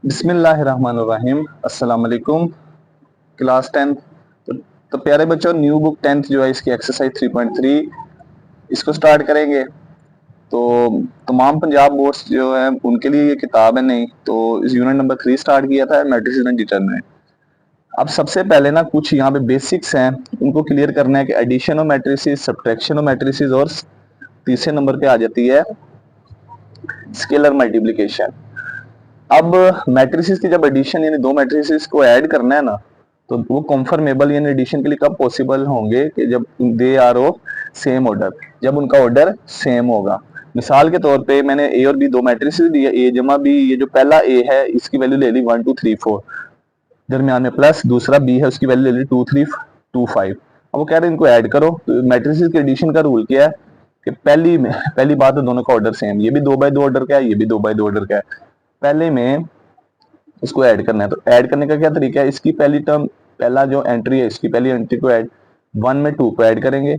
बिस्मिल्लाहिर्रहमानिर्रहीम। अस्सलाम वालेकुम। क्लास 10। तो प्यारे बच्चों, न्यू बुक 10th जो है इसकी एक्सरसाइज 3.3 इसको स्टार्ट करेंगे। तो तमाम पंजाब बोर्ड्स जो है उनके लिए ये किताब है नहीं, तो इस यूनिट नंबर 3 स्टार्ट किया था, मैट्रिसेस एंड डिटरमिनेंट। अब सबसे पहले ना कुछ यहाँ पे बेसिक्स हैं, उनको क्लियर करना है कि addition of matrices, subtraction of matrices, और तीसरे नंबर पे आ जाती है स्केलर मल्टीप्लिकेशन। अब मैट्रिसेस की जब एडिशन यानी दो मैट्रिसेस को ऐड करना है ना, तो वो कॉन्फर्मेबल यानी एडिशन के लिए कब पॉसिबल होंगे कि जब they are of same order, जब उनका ऑर्डर सेम होगा। मिसाल के तौर पे मैंने ए और बी दो मैट्रिसेस दिए, ए जमा बी, ये जो पहला ए है इसकी वैल्यू ले ली 1 2 3 4, दरमियान में प्लस, दूसरा बी है उसकी वैल्यू ले ली 2 3 2 5। अब वो कह रहे हैं इनको ऐड करो। तो मैट्रिसेस के एडिशन का रूल क्या है कि पहली बात है दोनों का ऑर्डर सेम, ये भी 2 बाय 2 ऑर्डर का है, ये भी 2 बाय 2 ऑर्डर का है। पहले में इसको ऐड करना है, तो ऐड करने का क्या तरीका है, इसकी पहली टर्म, पहला जो एंट्री है इसकी पहली एंट्री को ऐड, 1 में 2 को ऐड करेंगे,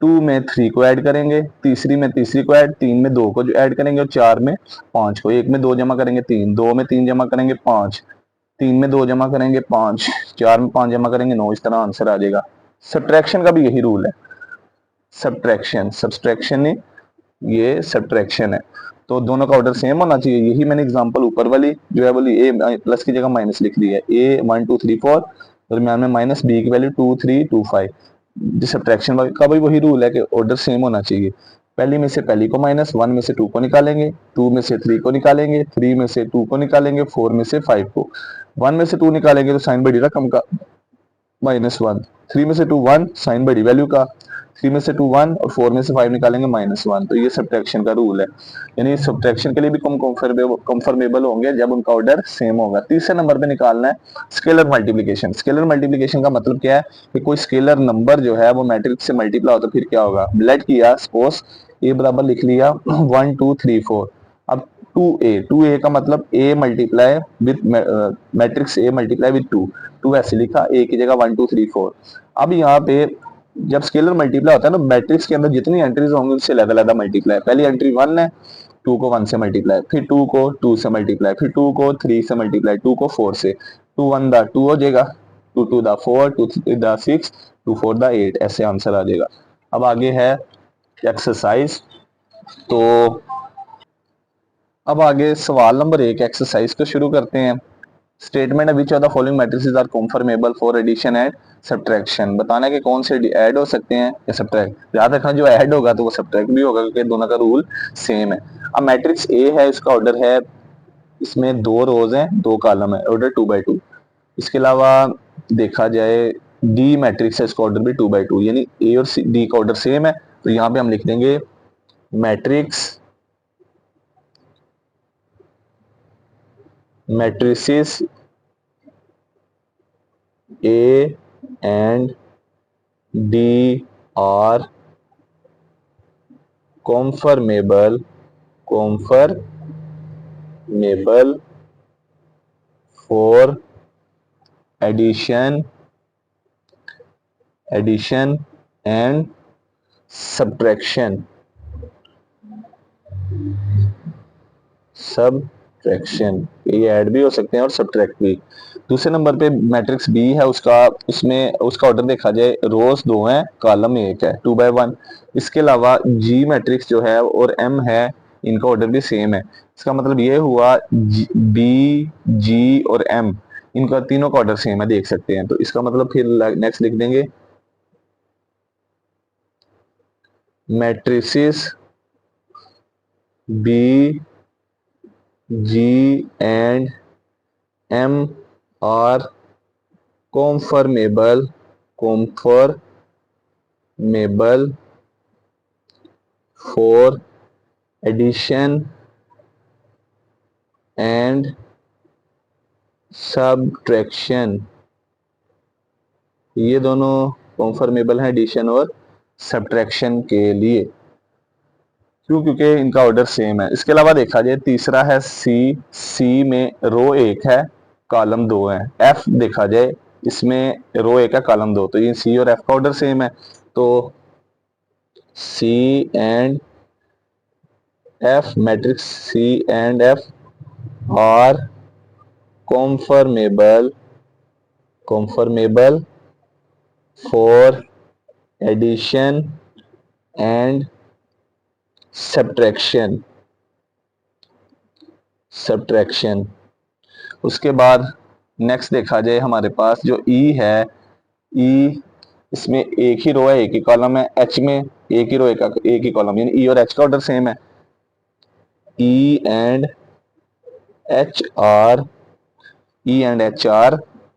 2 में 3 को ऐड करेंगे, तीसरी में तीसरी को ऐड, 3 में 2 को जो ऐड करेंगे, और 4 में 5 को, 1 में 2 जमा करेंगे 3, 2 में 3 जमा करेंगे 5, 3 में 2 जमा करेंगे 5, 4 में 5 जमा करेंगे 9। इस तरह आंसर आ जाएगा। सब्ट्रैक्शन का भी यही रूल है, सब्ट्रैक्शन सब्सट्रैक्शन नहीं, ये सब्ट्रैक्शन है। तो दोनों का ऑर्डर सेम होना चाहिए। यही मैंने एग्जांपल ऊपर वाली जो है बोली, ए प्लस की जगह माइनस लिख दी है, ए 1 2 3 4, दरमियान में माइनस, बी की वैल्यू 2 3 2 5। सब्ट्रैक्शन का भी वही रूल है कि ऑर्डर सेम होना चाहिए। पहली में से पहली को माइनस, 1 में से 2 को निकालेंगे, 2 में से 3 को निकालेंगे, 3 में से 2 को निकालेंगे, 4 में से 5 को। 1 में से 2 निकालेंगे तो साइन बड़ी रकम का -1, 3 में से 2 1, साइन बड़ी वैल्यू का, 3 में से 2 1, और 4 में से 5 निकालेंगे -1। तो ये सब्ट्रैक्शन का रूल है, यानी सब्ट्रैक्शन के लिए भी कम कंफर्मेबल होंगे जब उनका ऑर्डर सेम होगा। तीसरे नंबर पे निकालना है स्केलर मल्टीप्लिकेशन। स्केलर मल्टीप्लिकेशन का मतलब क्या है कि कोई स्केलर नंबर जो है वो मैट्रिक्स से मल्टीप्लाई हो तो फिर क्या होगा। लेट किया सपोज ए बराबर लिख लिया 1 2 3 4। अब 2a का मतलब a multiply with matrix a multiply with 2, 2 ऐसे लिखा, a की जगह 1 2 3 4। अब यहाँ पे जब स्केलर मल्टीप्लाई होता है ना, मैट्रिक्स के अंदर जितनी एंट्रीज होंगी उससे अलग-अलग मल्टीप्लाई। पहली एंट्री 1 है, 2 को 1 से मल्टीप्लाई, फिर 2 को 2 से मल्टीप्लाई, फिर 2 को 3 से मल्टीप्लाई, 2 को 4 से, 2 1 दा 2 हो जाएगा, 2 2 दा 4, 2 3 दा 6, 2 4 दा 8, ऐसे आंसर आ जाएगा। अब आगे है एक्सरसाइज। तो अब आगे सवाल नंबर 1 एक्सरसाइज को शुरू करते हैं। स्टेटमेंट है, which of the following matrices are conformable for addition and subtraction. बताना है कि कौन से ऐड हो सकते हैं या सब्ट्रैक्ट। याद रखना जो ऐड होगा तो वो सब्ट्रैक्ट भी होगा, क्योंकि दोनों का रूल सेम है। अब मैट्रिक्स ए है, इसका ऑर्डर है, इसमें 2 रोज हैं 2 कॉलम है, ऑर्डर 2 बाई 2। इसके अलावा देखा जाए डी मैट्रिक्स है, इसका ऑर्डर भी 2 बाई 2, यानी ए और डी का ऑर्डर सेम है। तो यहाँ पे हम लिख देंगे matrix matrices A and D are conformable for addition and subtraction। ये ऐड भी हो सकते हैं और सब्ट्रैक्ट भी। दूसरे नंबर पे मैट्रिक्स बी है, उसका उसमें उसका ऑर्डर देखा जाए, रोज 2 हैं कॉलम 1 है, 2 बाई 1। इसके अलावा जी मैट्रिक्स जो है और एम है, इनका ऑर्डर भी सेम है। इसका मतलब ये हुआ बी जी और एम, इनका तीनों का ऑर्डर सेम है, देख सकते हैं। तो इसका मतलब फिर नेक्स्ट लिख देंगे matrices B G and M are conformable for addition and subtraction। ये दोनों कॉन्फर्मेबल हैं एडिशन और सब्ट्रैक्शन के लिए, क्यों, क्योंकि इनका ऑर्डर सेम है। इसके अलावा देखा जाए तीसरा है सी में रो 1 है कॉलम 2 है। एफ देखा जाए, इसमें रो 1 है कॉलम 2, तो ये सी और एफ का ऑर्डर सेम है। तो C and F, matrix C and F are conformable for addition and subtraction। उसके बाद नेक्स्ट देखा जाए हमारे पास जो ई है, ई इसमें एक ही रो है एक ही कॉलम है, एच में एक ही रो एक ही कॉलम, यानी ई और एच का ऑर्डर सेम है। E and H R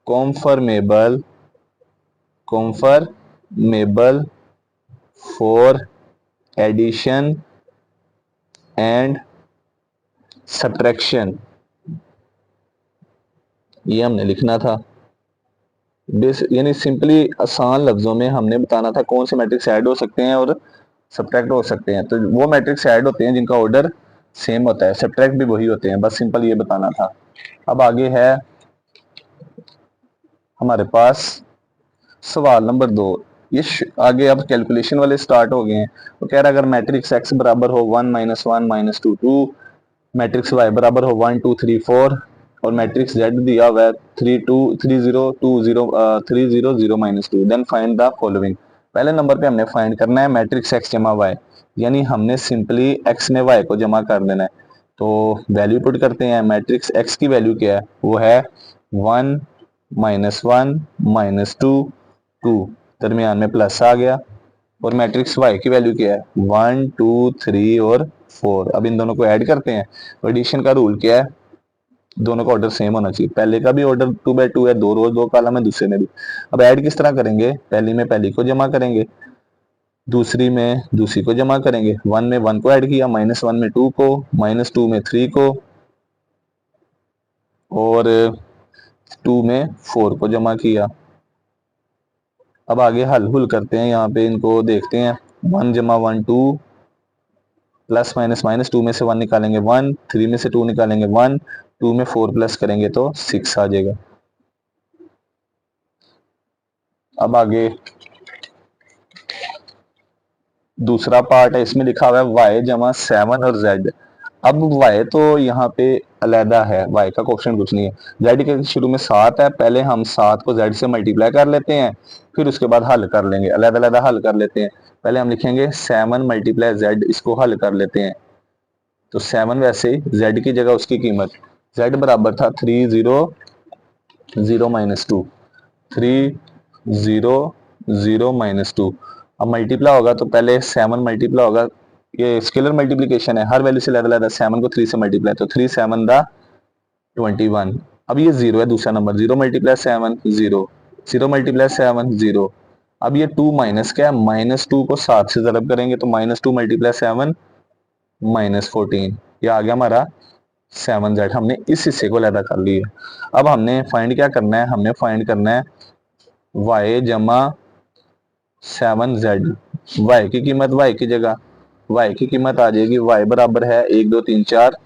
conformable for addition and subtraction, ये हमने लिखना था। यानी सिंपली आसान लफ्जों में हमने बताना था कौन से मैट्रिक्स ऐड हो सकते हैं और सब्ट्रैक्ट हो सकते हैं। तो वो मैट्रिक्स ऐड होते हैं जिनका ऑर्डर सेम होता है, सब्ट्रैक्ट भी वही होते हैं, बस सिंपल ये बताना था। अब आगे है हमारे पास सवाल नंबर 2। ये आगे अब कैलकुलेशन वाले स्टार्ट हो गए हैं। तो कह रहा है अगर मैट्रिक्स एक्स बराबर हो 1 -1 -2 2, मैट्रिक्स वाई बराबर हो 1 2 3 4 और मैट्रिक्स जेड दिया हुआ है 3 2 3 0 2 0 3 0 0 -2, देन फाइंड द फॉलोइंग। पहले नंबर पे हमने फाइंड करना है मैट्रिक्स एक्स जमा वाई, यानी हमने सिंपली एक्स में वाई को जमा कर देना है। तो वैल्यू पुट करते हैं। मैट्रिक्स एक्स की वैल्यू क्या है, वो है 1 -1 -2 2, दरमियान में प्लस आ गया। और मैट्रिक्स वाई की वैल्यू क्या है 1 2 3 और 4। अब इन दोनों को ऐड करते हैं। एडिशन का रूल क्या है, दोनों का ऑर्डर सेम होना चाहिए। पहले का भी ऑर्डर 2 बाय 2 है, दो रोज दो कॉलम है, दूसरे में भी। अब ऐड किस तरह करेंगे, पहली में पहली को जमा करेंगे, दूसरी में दूसरी को जमा करेंगे। 1 में 1 को ऐड किया, -1 में 2 को, -2 में 3 को और 2 में 4 को जमा किया। अब आगे हल हुल करते हैं, यहाँ पे इनको देखते हैं। 1 जमा 1 2, प्लस माइनस माइनस, 2 में से 1 निकालेंगे 1, 3 में से 2 निकालेंगे 1, 2 में 4 प्लस करेंगे तो 6 आ जाएगा। अब आगे दूसरा पार्ट है, इसमें लिखा हुआ है y जमा 7 और z। अब y तो यहाँ पे अलहदा है, y का क्वेश्चन कुछ नहीं है। z के शुरू में 7 है, पहले हम 7 को z से मल्टीप्लाई कर लेते हैं, फिर उसके बाद हल कर लेंगे, अलहदा अलहदा हल कर लेते हैं। पहले हम लिखेंगे 7 मल्टीप्लाई z, इसको हल कर लेते हैं। तो 7 वैसे ही z की जगह उसकी कीमत, z बराबर था 3 0 0 -2, 3 0 0 -2। अब मल्टीप्लाई होगा तो पहले 7 मल्टीप्लाई होगा, ये स्केलर मल्टीप्लिकेशन है, हर वैल्यू से अलग अलग। 7 को 3 से मल्टीप्लाई, तो 3 7 दा 21। अब ये 0 है, दूसरा नंबर 0 मल्टीप्लाई 7 0, 0 मल्टीप्लाई 7 0। अब ये 2 माइनस क्या है, -2 को 7 से ज़रब करेंगे तो -2 मल्टीप्लाई 7 -14, ये आ गया हमारा 7z। हमने इस हिस्से को अलहदा कर लिया। अब हमने फाइंड क्या करना है, हमने फाइंड करना है y जमा 7z। y की कीमत y की जगह, y की कीमत आ जाएगी, y बराबर है 1 2 3 4,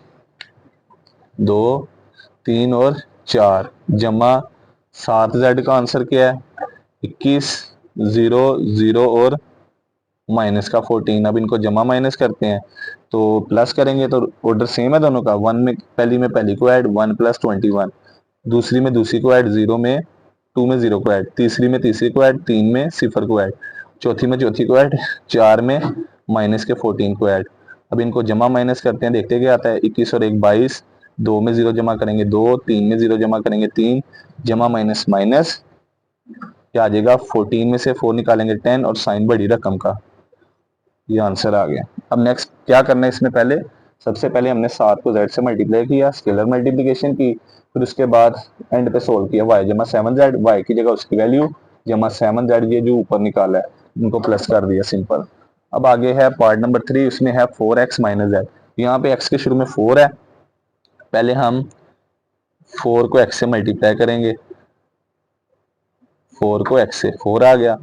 2 3 और 4 जमा 7z का आंसर क्या है 21 0 0 और माइनस का 14। अब इनको जमा माइनस करते हैं तो प्लस करेंगे तो ऑर्डर सेम है दोनों का। 1 में पहली को ऐड 1 + 21, दूसरी में दूसरी को ऐड 0 में 2 में 0 को ऐड, तीसरी में तीसरी को ऐड 3 में 0 को ऐड, चौथी में चौथी को ऐड 4 में माइनस के 14 को ऐड। अब इनको जमा माइनस करते हैं, देखते क्या आता है 21 और 1 22, 2 में 0 जमा करेंगे 2, 3 में 0 जमा करेंगे 3, जमा माइनस माइनस क्या आ जाएगा, 14 में से 4 निकालेंगे 10 और साइन बड़ी रकम का, ये आंसर आ गया। अब नेक्स्ट क्या करना है इसमें, पहले सबसे पहले हमने 7 को z से मल्टीप्लाई किया, स्केलर मल्टीप्लिकेशन की, फिर उसके बाद एंड पे सोल्व किया, y जमा 7z, y की जगह उसकी वैल्यू जमा 7z, ये जो ऊपर निकाला है उनको प्लस कर दिया, सिंपल। अब आगे है पार्ट नंबर 3, उसमें है 4x - z। यहाँ पे x के शुरू में 4 है, पहले हम 4 को x से मल्टीप्लाई करेंगे, 4 को x से, 4 आ गया।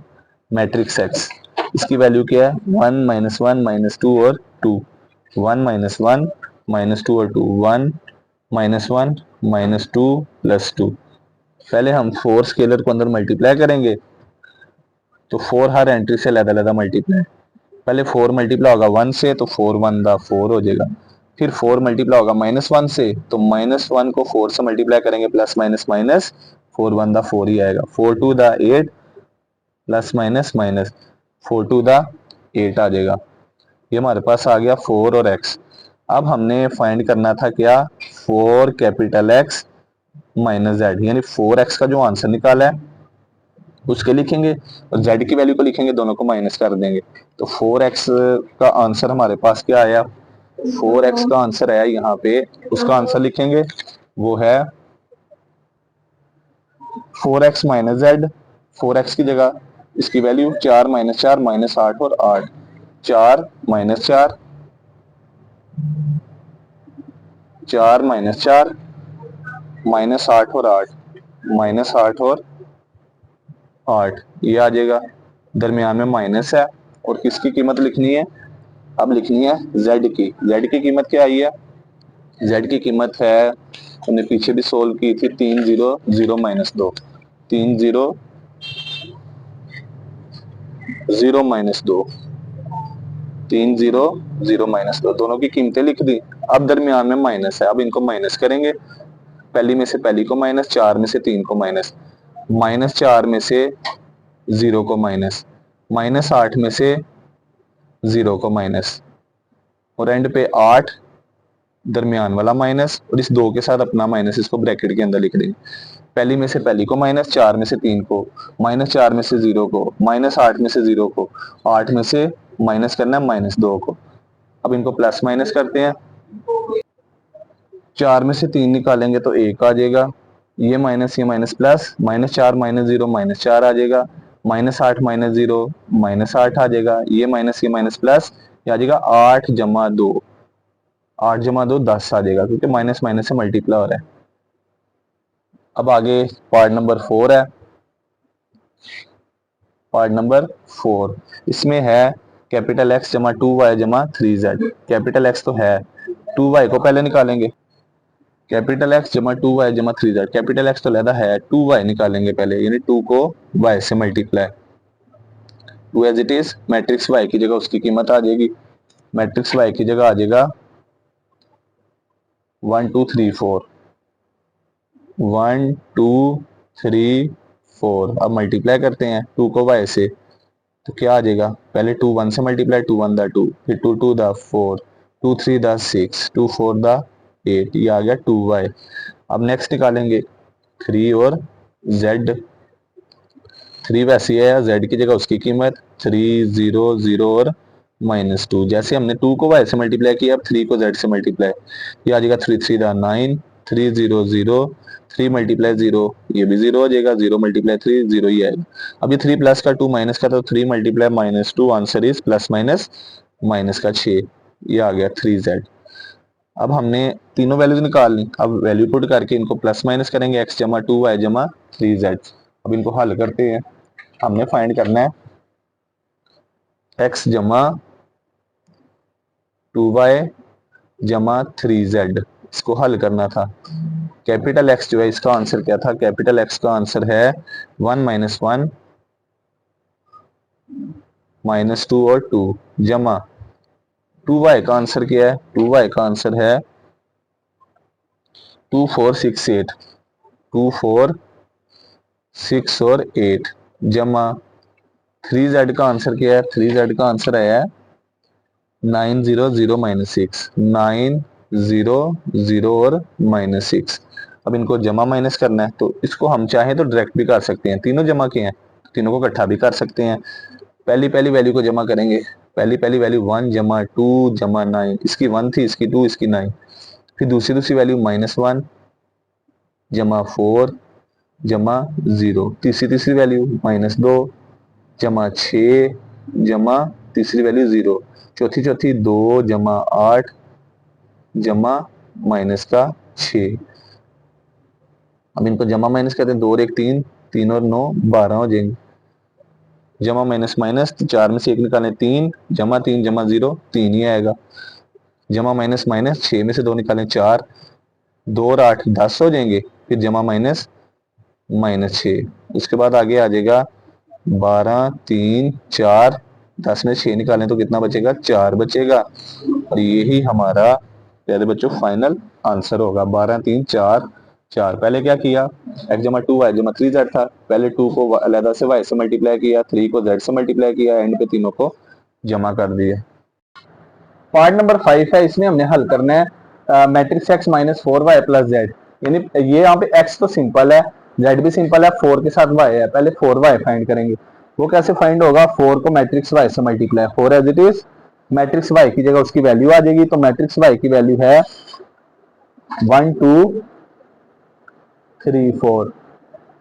मैट्रिक्स x, इसकी वैल्यू क्या है 1 -1 -2 और 2, 1 -1 -2 और 2, 1 -1 -2 + 2। पहले हम 4 स्केलर को अंदर मल्टीप्लाई करेंगे, तो 4 हर एंट्री से अलग अलग मल्टीप्लाई। पहले 4 मल्टीप्लाई होगा 1 से, तो 4 1 दा 4 हो जाएगा, फिर 4 मल्टीप्लाई होगा -1 से, तो -1 को 4 से मल्टीप्लाई करेंगे, प्लस माइनस माइनस, 4 1 दा 4 ही आएगा, 4 2 दा 8 प्लस माइनस माइनस, 4 2 दा 8 आ जाएगा। ये हमारे पास आ गया 4 और x। अब हमने फाइंड करना था क्या, 4 कैपिटल X माइनस जेड, यानी 4x का जो आंसर निकाला है उसके लिखेंगे और z की वैल्यू को लिखेंगे, दोनों को माइनस कर देंगे। तो 4x का आंसर हमारे पास क्या आया, 4x का आंसर आया यहाँ पे, उसका आंसर लिखेंगे, वो है 4x माइनस जेड। 4x की जगह इसकी वैल्यू 4 माइनस 4 माइनस 8 और 8, 4 माइनस 4, 4 माइनस 4 माइनस 8 और 8, माइनस 8 और 8, ये आ जाएगा। दरमियान में माइनस है और किसकी कीमत लिखनी है, अब लिखनी है z की। z की कीमत क्या आई है, z की कीमत है, हमने पीछे भी सोल्व की थी, 3 0 0 माइनस 2, 3 0 0 माइनस 2, 3 0 0 माइनस 2, दोनों की कीमतें लिख दी। अब दरमियान में माइनस है, अब इनको माइनस करेंगे, पहली में से पहली को माइनस, 4 में से 3 को माइनस, माइनस 4 में से 0 को माइनस, माइनस 8 में से 0 को माइनस, और एंड पे 8 दरमियान वाला माइनस, और इस 2 के साथ अपना माइनस, इसको ब्रैकेट के अंदर लिख देंगे। पहली में से पहली को माइनस, 4 में से 3 को माइनस, 4 में से 0 को माइनस, 8 में से 0 को, 8 में से माइनस करना है -2 को। अब इनको प्लस माइनस करते हैं, 4 में से 3 निकालेंगे तो 1 आ जाएगा, ये माइनस प्लस, -4 -0 -4 आ जाएगा, -8 -0 -8 आ जाएगा, ये माइनस प्लस, ये आ जाएगा 8 जमा 2, 8 जमा 2 10 आ जाएगा, क्योंकि माइनस माइनस से मल्टीप्लाई हो रहा है। अब आगे पार्ट नंबर 4 है, पार्ट नंबर 4, इसमें है कैपिटल X जमा 2y जमा 3z। कैपिटल X तो है, 2y को पहले निकालेंगे, कैपिटल X जमा 2y जमा 3z, कैपिटल X तो लेदा है, 2y निकालेंगे पहले, यानी 2 को y से multiply, 2 as it is, matrix y की जगह उसकी कीमत आ जाएगी, मैट्रिक्स y की जगह आ जाएगा 1 2 3 4, 1 2 3 4। अब मल्टीप्लाई करते हैं 2 को y से, तो क्या आ जाएगा, पहले 2 1 से मल्टीप्लाई, 2 1 दा 2, फिर 2 2 दा 4, 2 3 दा 6, 2 4 दा 8, ये आ गया 2y। अब नेक्स्ट निकालेंगे 3 और z, 3 वैसे है, z की जगह उसकी कीमत, 3 0 0 और -2, जैसे हमने 2 को y से मल्टीप्लाई किया, अब 3 को z से मल्टीप्लाई, ये आ जाएगा 3 3 दा 9, 3 0 0, 3 मल्टीप्लाई 0, ये भी 0 हो जाएगा, 0 मल्टीप्लाई 3 0 ही आएगा। अब ये 3 प्लस का 2 माइनस का, तो 3 multiply -2, answer is plus minus minus का 6, ये आ गया 3z। अब हमने तीनों वैल्यूज निकालनी, अब वैल्यू पुट करके इनको प्लस माइनस करेंगे, x जमा 2 y जमा 3z। अब इनको हल करते हैं, हमने फाइंड करना है x जमा 2y जमा 3z, इसको हल करना था। कैपिटल X जो है, इसका आंसर क्या था, कैपिटल X का आंसर है 1 -1 -2 और 2, जमा 2y का आंसर क्या है, 2y का आंसर है 2 4 6 8, 2 4 6 और 8, जमा 3z का आंसर क्या है, 3z का आंसर आया है 9 0 0 -6, 9 0 0 और -6। अब इनको जमा माइनस करना है, तो इसको हम चाहें तो डायरेक्ट भी कर सकते हैं, तीनों जमा किए हैं, तीनों को इकट्ठा भी कर सकते हैं। पहली पहली वैल्यू को जमा करेंगे, पहली पहली वैल्यू 1 जमा 2 जमा 9, इसकी 1 थी, इसकी 2, इसकी 9, फिर दूसरी वैल्यू -1 जमा 4 जमा 0, तीसरी वैल्यू -2 जमा 6 जमा तीसरी वैल्यू 0, चौथी 2 जमा 8 जमा माइनस का 6। अब इनको जमा माइनस करते हैं, 2 और 1 3, 3 और 9 12 हो जाएंगे, जमा माइनस माइनस, तो 4 में से 1 निकालें, 3 जमा 3 जमा 0, 3 ही आएगा, जमा माइनस माइनस, 6 में से 2 निकालें 4, 2 और 8 10 हो जाएंगे, फिर जमा माइनस -6, उसके बाद आगे आ जाएगा 12 3 4, 10 में 6 निकालें तो कितना बचेगा, 4 बचेगा, और यही हमारा प्यारे बच्चों फाइनल आंसर होगा 12 3 4 4। पहले क्या किया, x जमा 2 y जमा 3 z था, पहले 2 को अलग से y से मल्टीप्लाई किया, 3 को z से मल्टीप्लाई किया, एंड पे तीनों को जमा कर दिया। पार्ट नंबर 5 है, इसमें हमने हल करना है matrix x minus 4y plus Z. यानी ये यहाँ पे x तो सिंपल है, z भी सिंपल है, 4 के साथ y है, पहले 4y फाइंड करेंगे। वो कैसे फाइंड होगा, 4 को मैट्रिक्स y से multiply, 4 as it is, matrix y की जगह उसकी वैल्यू आ जाएगी, तो मैट्रिक्स y की वैल्यू है 1 2 3 4।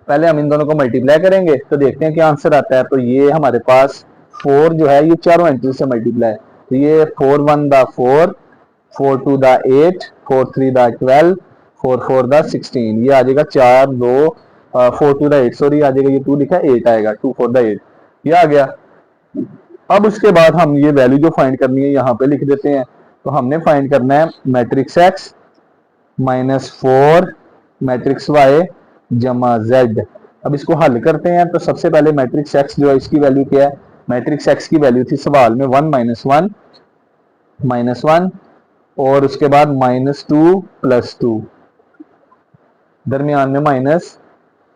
पहले हम इन दोनों को मल्टीप्लाई करेंगे तो देखते हैं क्या आंसर आता है। तो ये हमारे पास 4 जो है ये चारों एंट्री से मल्टीप्लाई, तो ये 4 1 दा 4, 4 2 दा 8, 4 3 दा 12, 4 4 दा 16, ये आ जाएगा 4 2 4 2 दा 8, सॉरी आ जाएगा, ये 2 लिखा है 8 आएगा, 2 4 दा 8, ये आ गया। अब उसके बाद हम ये वैल्यू जो फाइंड करनी है यहाँ पे लिख देते हैं। तो हमने फाइंड करना है matrix x minus 4 matrix y जमा z। अब इसको हल करते हैं। तो सबसे पहले मैट्रिक्स x जो है इसकी वैल्यू क्या है, मैट्रिक्स x की वैल्यू थी सवाल में 1 माइनस 1 और उसके बाद माइनस 2 प्लस 2, दरमियान में माइनस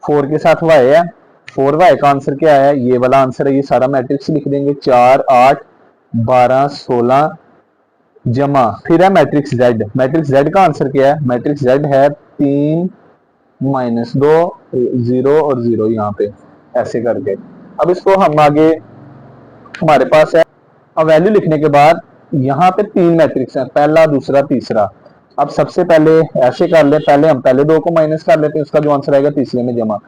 4 के साथ y है, 4y का आंसर क्या है, ये वाला आंसर है, ये सारा मैट्रिक्स लिख देंगे 4 8 12 16 जमा, फिर है मैट्रिक्स z। मैट्रिक्स z का आंसर क्या है, मैट्रिक्स z है 3 माइनस 2 0 और 0 यहाँ पे ऐसे करके। अब इसको हम आगे हमारे पास है, अब वैल्यू लिखने के बाद यहाँ पे 3 मैट्रिक्स हैं, पहला दूसरा तीसरा। अब सबसे पहले ऐसे कर ले, पहले हम पहले 2 को माइनस कर लेते हैं, उसका जो आंसर आएगा तीसरे में जमा।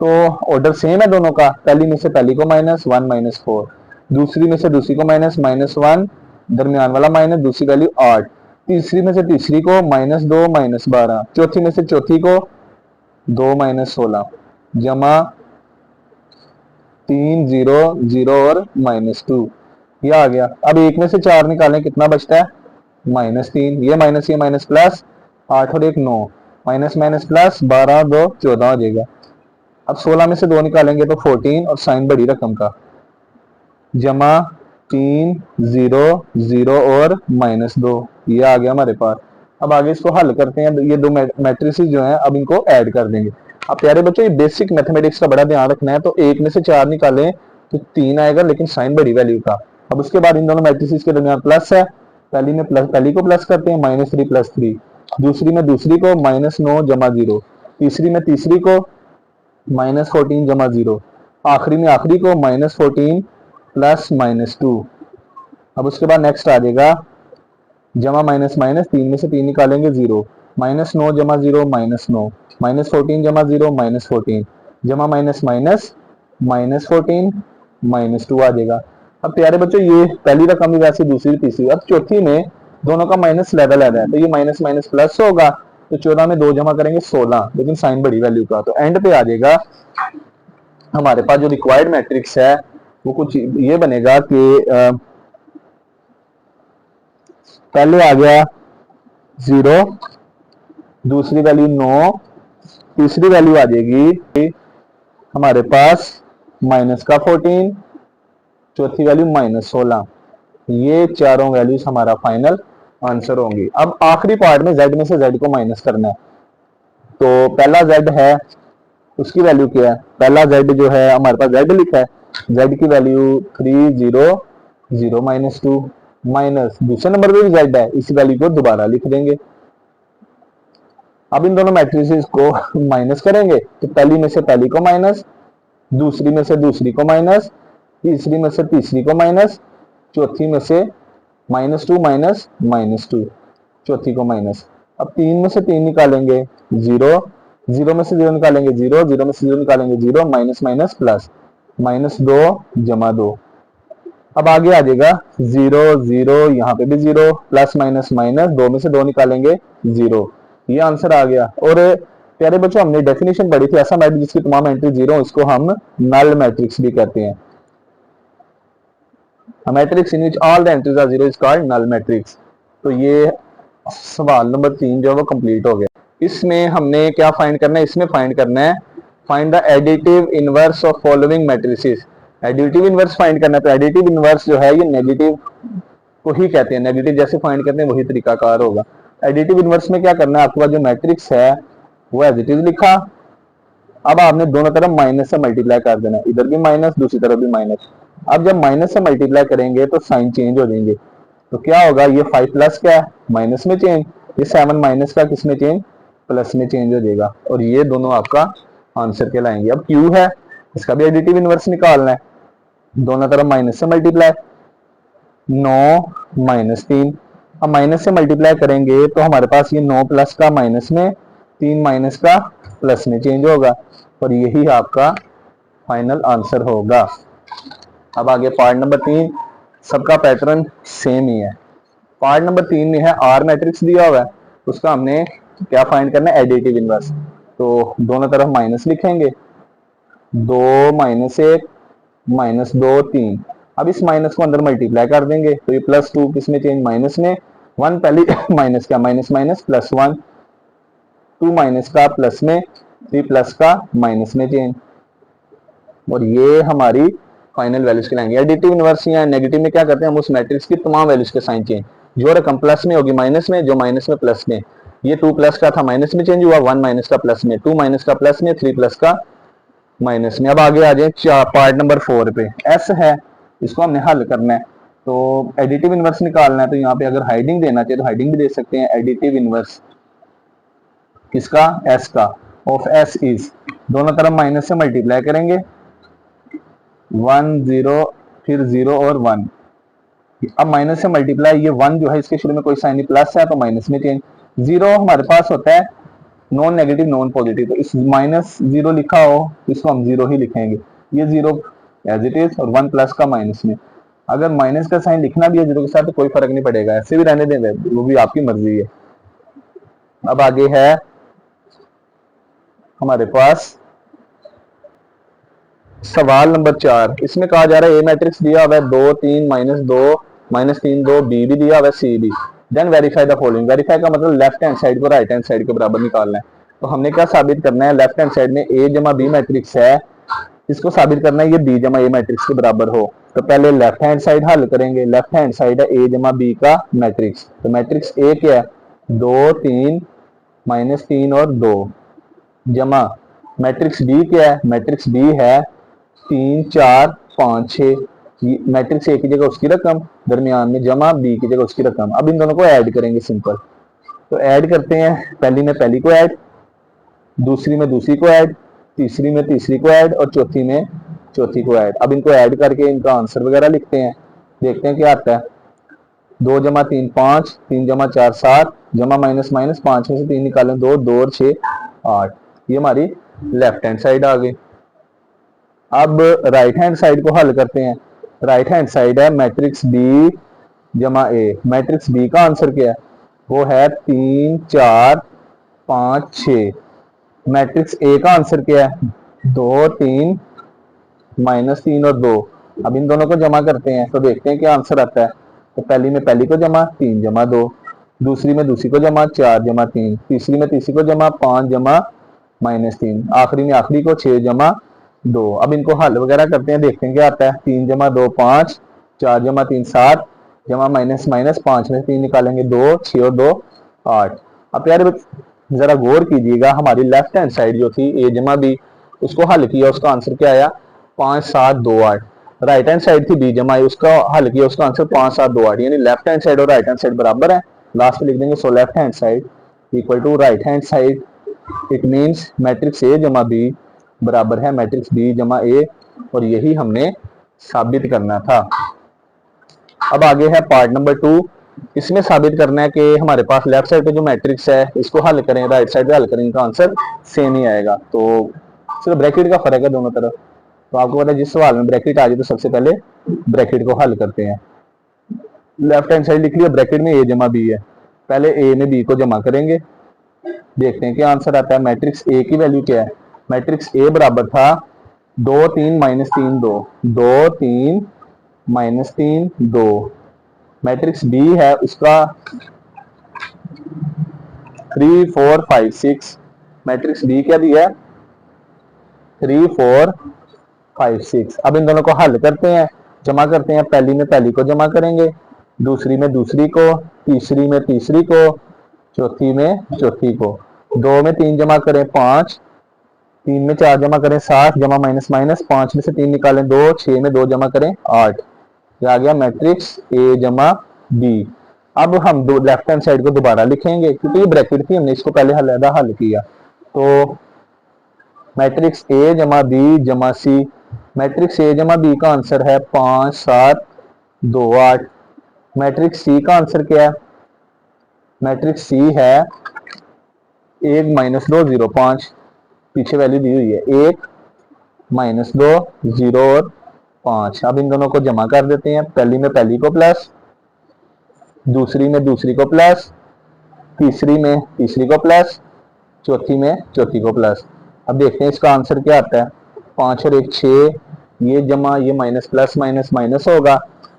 तो ऑर्डर सेम है दोनों का, पहली में से पहली को माइनस 1 माइनस 4, दूसरी में से दूसरी को माइनस माइनस 1, दरमियान वाला माइनस, दूसरी वैल्यू 8, तीसरी में से तीसरी को माइनस 2 माइनस 12, चौथी में से चौथी को 2 माइनस 16 जमा 3 0 0 और माइनस 2, ये आ गया। अब एक में से 4 निकालें, कितना बचता है माइनस 3, ये माइनस प्लस 8 और 1 9, माइनस माइनस प्लस 12 2 14 हो जाएगा। अब 16 में से 2 निकालेंगे तो 14 और साइन बड़ी रकम का जमा 3 0 0 और माइनस 2, ये आ गया हमारे पास। अब आगे इसको हल करते हैं, ये दो मैट्रिसेस जो हैं अब इनको ऐड कर देंगे। अब प्यारे बच्चों ये बेसिक मैथमेटिक्स का बड़ा ध्यान रखना है। तो एक में से 4 निकालें तो 3 आएगा, लेकिन साइन बड़ी वैल्यू का। अब उसके बाद इन दोनों मैट्रिसेस के दरमियान प्लस है, पहली में प्लस, पहली को प्लस करते हैं माइनस 3 प्लस 3, दूसरी में दूसरी को माइनस 9 जमा 0, तीसरी में तीसरी को माइनस 14 जमा 0, आखिरी में आखिरी को माइनस 14 प्लस माइनस 2। अब उसके बाद नेक्स्ट आ जाएगा जमा माइनस माइनस, 3 में से 3 निकालेंगे 0, माइनस 9 जमा 0 माइनस 9, माइनस 14 जमा 0 माइनस 14 जमा माइनस माइनस माइनस 14 माइनस 2 आ जाएगा। अब प्यारे बच्चों ये पहली रकम भी वैसे, दूसरी तीसरी, अब चौथी में दोनों का माइनस लेवल है, तो ये माइनस माइनस प्लस होगा, तो 14 में 2 जमा करेंगे 16, लेकिन साइन बड़ी वैल्यू का। तो एंड पे आ जाएगा हमारे पास जो रिक्वायर्ड मैट्रिक्स है वो कुछ ये बनेगा कि पहले आ गया 0, दूसरी वैल्यू 9, तीसरी वैल्यू आ जाएगी हमारे पास माइनस का 14, चौथी वैल्यू माइनस 16। ये चारों वैल्यूज हमारा फाइनल आंसर होंगी। अब आखिरी पार्ट में z में से z को माइनस करना है। तो पहला z है, उसकी वैल्यू क्या है, पहला z जो है हमारे पास z लिखा है, z की वैल्यू 3 0 0 माइनस 2, माइनस दूसरे नंबर पे भी z है, इस वैल्यू को दोबारा लिख देंगे। अब इन दोनों मैट्रिसेस को माइनस करेंगे, तो पहली में से पहली को माइनस, दूसरी में से दूसरी को माइनस, तीसरी में से तीसरी को माइनस, चौथी में से माइनस 2 माइनस माइनस 2, चौथी को माइनस। अब 3 में से 3 निकालेंगे 0, 0 में से 0 निकालेंगे 0, 0 में से 0 निकालेंगे 0, माइनस माइनस प्लस, माइनस 2 जमा 2। अब आगे आ जाएगा 0 0, यहाँ पे भी 0, प्लस माइनस माइनस, 2 में से 2 निकालेंगे 0, ये आंसर आ गया। और प्यारे बच्चों हमने डेफिनेशन पढ़ी थी, ऐसा मैट्रिक्स जिसकी तमाम एंट्री 0, इसको हम नल मैट्रिक्स भी कहते हैं। A matrix in which all the entries are 0 is called null matrix। तो ये सवाल नंबर 3 जो है वो कंप्लीट हो गया। इसमें हमने क्या फाइंड करना है, इसमें फाइंड करना है find the additive inverse of following matrices. Additive inverse find करना है। तो एडिटिव इनवर्स जो है ये नेगेटिव को ही कहते हैं, नेगेटिव जैसे फाइंड करते हैं वही तरीकाकार होगा। एडिटिव इनवर्स में क्या करना है, आपके पास जो मैट्रिक्स है वो एज इट इज लिखा, अब आपने दोनों तरफ माइनस से मल्टीप्लाई कर देना, इधर भी माइनस दूसरी तरफ भी माइनस। अब जब माइनस से मल्टीप्लाई करेंगे तो साइन चेंज हो जाएंगे, तो क्या होगा, ये 5 प्लस क्या है, माइनस में चेंज, ये 7 माइनस का किस में चेंज, प्लस में चेंज हो जाएगा, और ये दोनों आपका आंसर कहलाएंगे। अब क्यू है, इसका भी एडिटिव इनवर्स निकालना है, दोनों तरफ माइनस से मल्टीप्लाई, 9 माइनस 3, अब माइनस से मल्टीप्लाई करेंगे तो हमारे पास ये 9 प्लस का माइनस में, 3 माइनस का प्लस में चेंज होगा, और यही आपका फाइनल आंसर होगा। अब आगे पार्ट नंबर 3, सबका पैटर्न सेम ही है। पार्ट नंबर 3 में है आर मैट्रिक्स दिया हुआ है, उसका हमने क्या फाइंड करना है, एडिटिव इनवर्स। तो दोनों तरफ माइनस लिखेंगे, 2 माइनस 1 माइनस 2 3, अब इस माइनस को अंदर मल्टीप्लाई कर देंगे तो ये प्लस 2 किस में चेंज, माइनस में, 1 पहले माइनस का माइनस माइनस प्लस 1, 2 माइनस का प्लस में, 3 प्लस का माइनस में चेंज, और ये हमारी फाइनल वैल्यूज कहलाएंगे। एडिटिव इनवर्स या नेगेटिव में क्या करते हैं, हम उस मैट्रिक्स की तमाम वैल्यूज के साइन चेंज, जो रकम प्लस में होगी माइनस में, जो माइनस में प्लस में, ये 2 प्लस का था माइनस में चेंज हुआ, 1 माइनस का प्लस में, 2 माइनस का प्लस में, 3 प्लस का माइनस में। अब आगे आ जाए पार्ट नंबर 4 पे, एस है, इसको हमने हल करना है, तो एडिटिव इनवर्स निकालना है, तो यहाँ पे अगर हाइडिंग देना चाहिए तो हाइडिंग भी दे सकते हैं, एडिटिव इनवर्स किसका, एस का, ऑफ एस इज, दोनों तरफ माइनस से मल्टीप्लाई करेंगे, 1 0 फिर 0 और 1, अब माइनस से मल्टीप्लाई, ये 1 जो है इसके शुरू में कोई साइन नहीं, प्लस है तो माइनस में चेंज, 0 हमारे पास होता है नॉन नेगेटिव नॉन पॉजिटिव, तो इस माइनस 0 लिखा हो इसको हम 0 ही लिखेंगे, ये 0 एज इट इज, और 1 प्लस का माइनस में, अगर माइनस का साइन लिखना भी है 0 के साथ तो कोई फर्क नहीं पड़ेगा, ऐसे भी रहने देंगे, वो भी आपकी मर्जी है। अब आगे है हमारे पास सवाल नंबर 4, इसमें कहा जा रहा है ए मैट्रिक्स दिया हुआ है 2 3 माइनस 2 माइनस 3 2, बी भी दिया हुआ है, सी भी, then verify the following, verify का मतलब लेफ्ट हैंड साइड को राइट हैंड साइड के बराबर निकालना है, तो हमने क्या साबित करना है, लेफ्ट हैंड साइड में ए जमा बी मैट्रिक्स है, इसको साबित करना है ये बी जमा ए मैट्रिक्स के बराबर हो, तो पहले लेफ्ट हैंड साइड हल करेंगे, लेफ्ट हैंड साइड है ए जमा बी का मैट्रिक्स, तो मैट्रिक्स ए क्या है, 2 3 माइनस 3 और 2, जमा मैट्रिक्स बी क्या है, मैट्रिक्स बी है 3 4 5 6, मैट्रिक्स ए की जगह उसकी रकम, दरमियान में जमा बी की जगह उसकी रकम, अब इन दोनों को ऐड करेंगे सिंपल, तो ऐड करते हैं, पहली में पहली को ऐड, दूसरी में दूसरी को ऐड, तीसरी में तीसरी को ऐड, और चौथी में चौथी को ऐड। अब इनको ऐड करके इनका आंसर वगैरह लिखते हैं, देखते हैं क्या आता है, 2 जमा 3 5, 3 जमा 4 7, जमा माइनस माइनस, 5 में से 3 निकालें 2, 2 और 6 8, ये हमारी लेफ्ट हैंड साइड आ गई। अब राइट हैंड साइड को हल करते हैं, राइट हैंड साइड है मैट्रिक्स बी जमा ए, मैट्रिक्स बी का आंसर क्या है, वो है 3 4 5 6, मैट्रिक्स ए का आंसर क्या है, 2 3 माइनस 3 और 2, अब इन दोनों को जमा करते हैं तो देखते हैं क्या आंसर आता है, तो पहली में पहली को जमा 3 जमा 2, दूसरी में दूसरी को जमा 4 जमा 3, तीसरी में तीसरी को जमा 5 जमा माइनस 3, आखिरी में आखिरी को 6 जमा 2। अब इनको हल वगैरह करते हैं, देखते हैं क्या आता है, 3 जमा 2 5, 4 जमा 3 7, जमा माइनस माइनस, 5 में 3 निकालेंगे 2, 6 और 2 8। अब यार जरा गौर कीजिएगा, हमारी लेफ्ट हैंड साइड जो थी ए जमा बी, उसको हल किया, उसका आंसर क्या आया, 5 7 2 8, राइट हैंड साइड थी बी जमा ए, उसका हल किया, उसका आंसर 5 7 2 8, यानी लेफ्ट हैंड साइड और राइट हैंड साइड बराबर है, लास्ट में लिख देंगे, so left hand side equal to right hand side, it means matrix A जमा बी बराबर है मैट्रिक्स बी जमा ए, और यही हमने साबित करना था। अब आगे है पार्ट नंबर 2, इसमें साबित करना है कि हमारे पास लेफ्ट साइड पे जो मैट्रिक्स है इसको हल करें, राइट साइड पे हल करें, इनका आंसर सेम ही आएगा, तो सिर्फ ब्रैकेट का फर्क है दोनों तरफ, तो आपको पता है जिस सवाल में ब्रैकेट आ जाए तो सबसे पहले ब्रैकेट को हल करते हैं। लेफ्ट हैंड साइड लिख लिया, ब्रैकेट में ए जमा बी है, पहले ए में बी को जमा करेंगे, देखते हैं क्या आंसर आता है, मैट्रिक्स ए की वैल्यू क्या है, मैट्रिक्स ए बराबर था 2 3 माइनस 3 2, 2 3 माइनस 3 2, मैट्रिक्स बी है उसका 3 4 5 6, मैट्रिक्स बी क्या दिया है 3 4 5 6। अब इन दोनों को हल करते हैं, जमा करते हैं, पहली में पहली को जमा करेंगे, दूसरी में दूसरी को, तीसरी में तीसरी को, चौथी में चौथी को, 2 में 3 जमा करें 5, 3 में 4 जमा करें 7, जमा माइनस माइनस, 5 में से 3 निकालें 2, 6 में 2 जमा करें 8। ये आ गया मैट्रिक्स ए जमा बी। अब हम दो लेफ्ट हैंड साइड को दोबारा लिखेंगे क्योंकि ये ब्रैकेट थी, हमने इसको पहले अलग हल किया। तो मैट्रिक्स ए जमा बी जमा सी, मैट्रिक्स ए जमा बी का आंसर है 5 7 2 8। मैट्रिक्स सी का आंसर क्या है? मैट्रिक्स सी है 1 माइनस 2 0 5, पीछे वैल्यू दी हुई है 1 माइनस 2 0 और 5। अब इन दोनों को जमा कर देते हैं, पहली में पहली को प्लस, दूसरी में दूसरी को प्लस, तीसरी में तीसरी को प्लस, चौथी में चौथी को प्लस। अब देखते हैं इसका आंसर क्या आता है। 5 और 1 6, ये जमा ये माइनस प्लस माइनस माइनस होगा,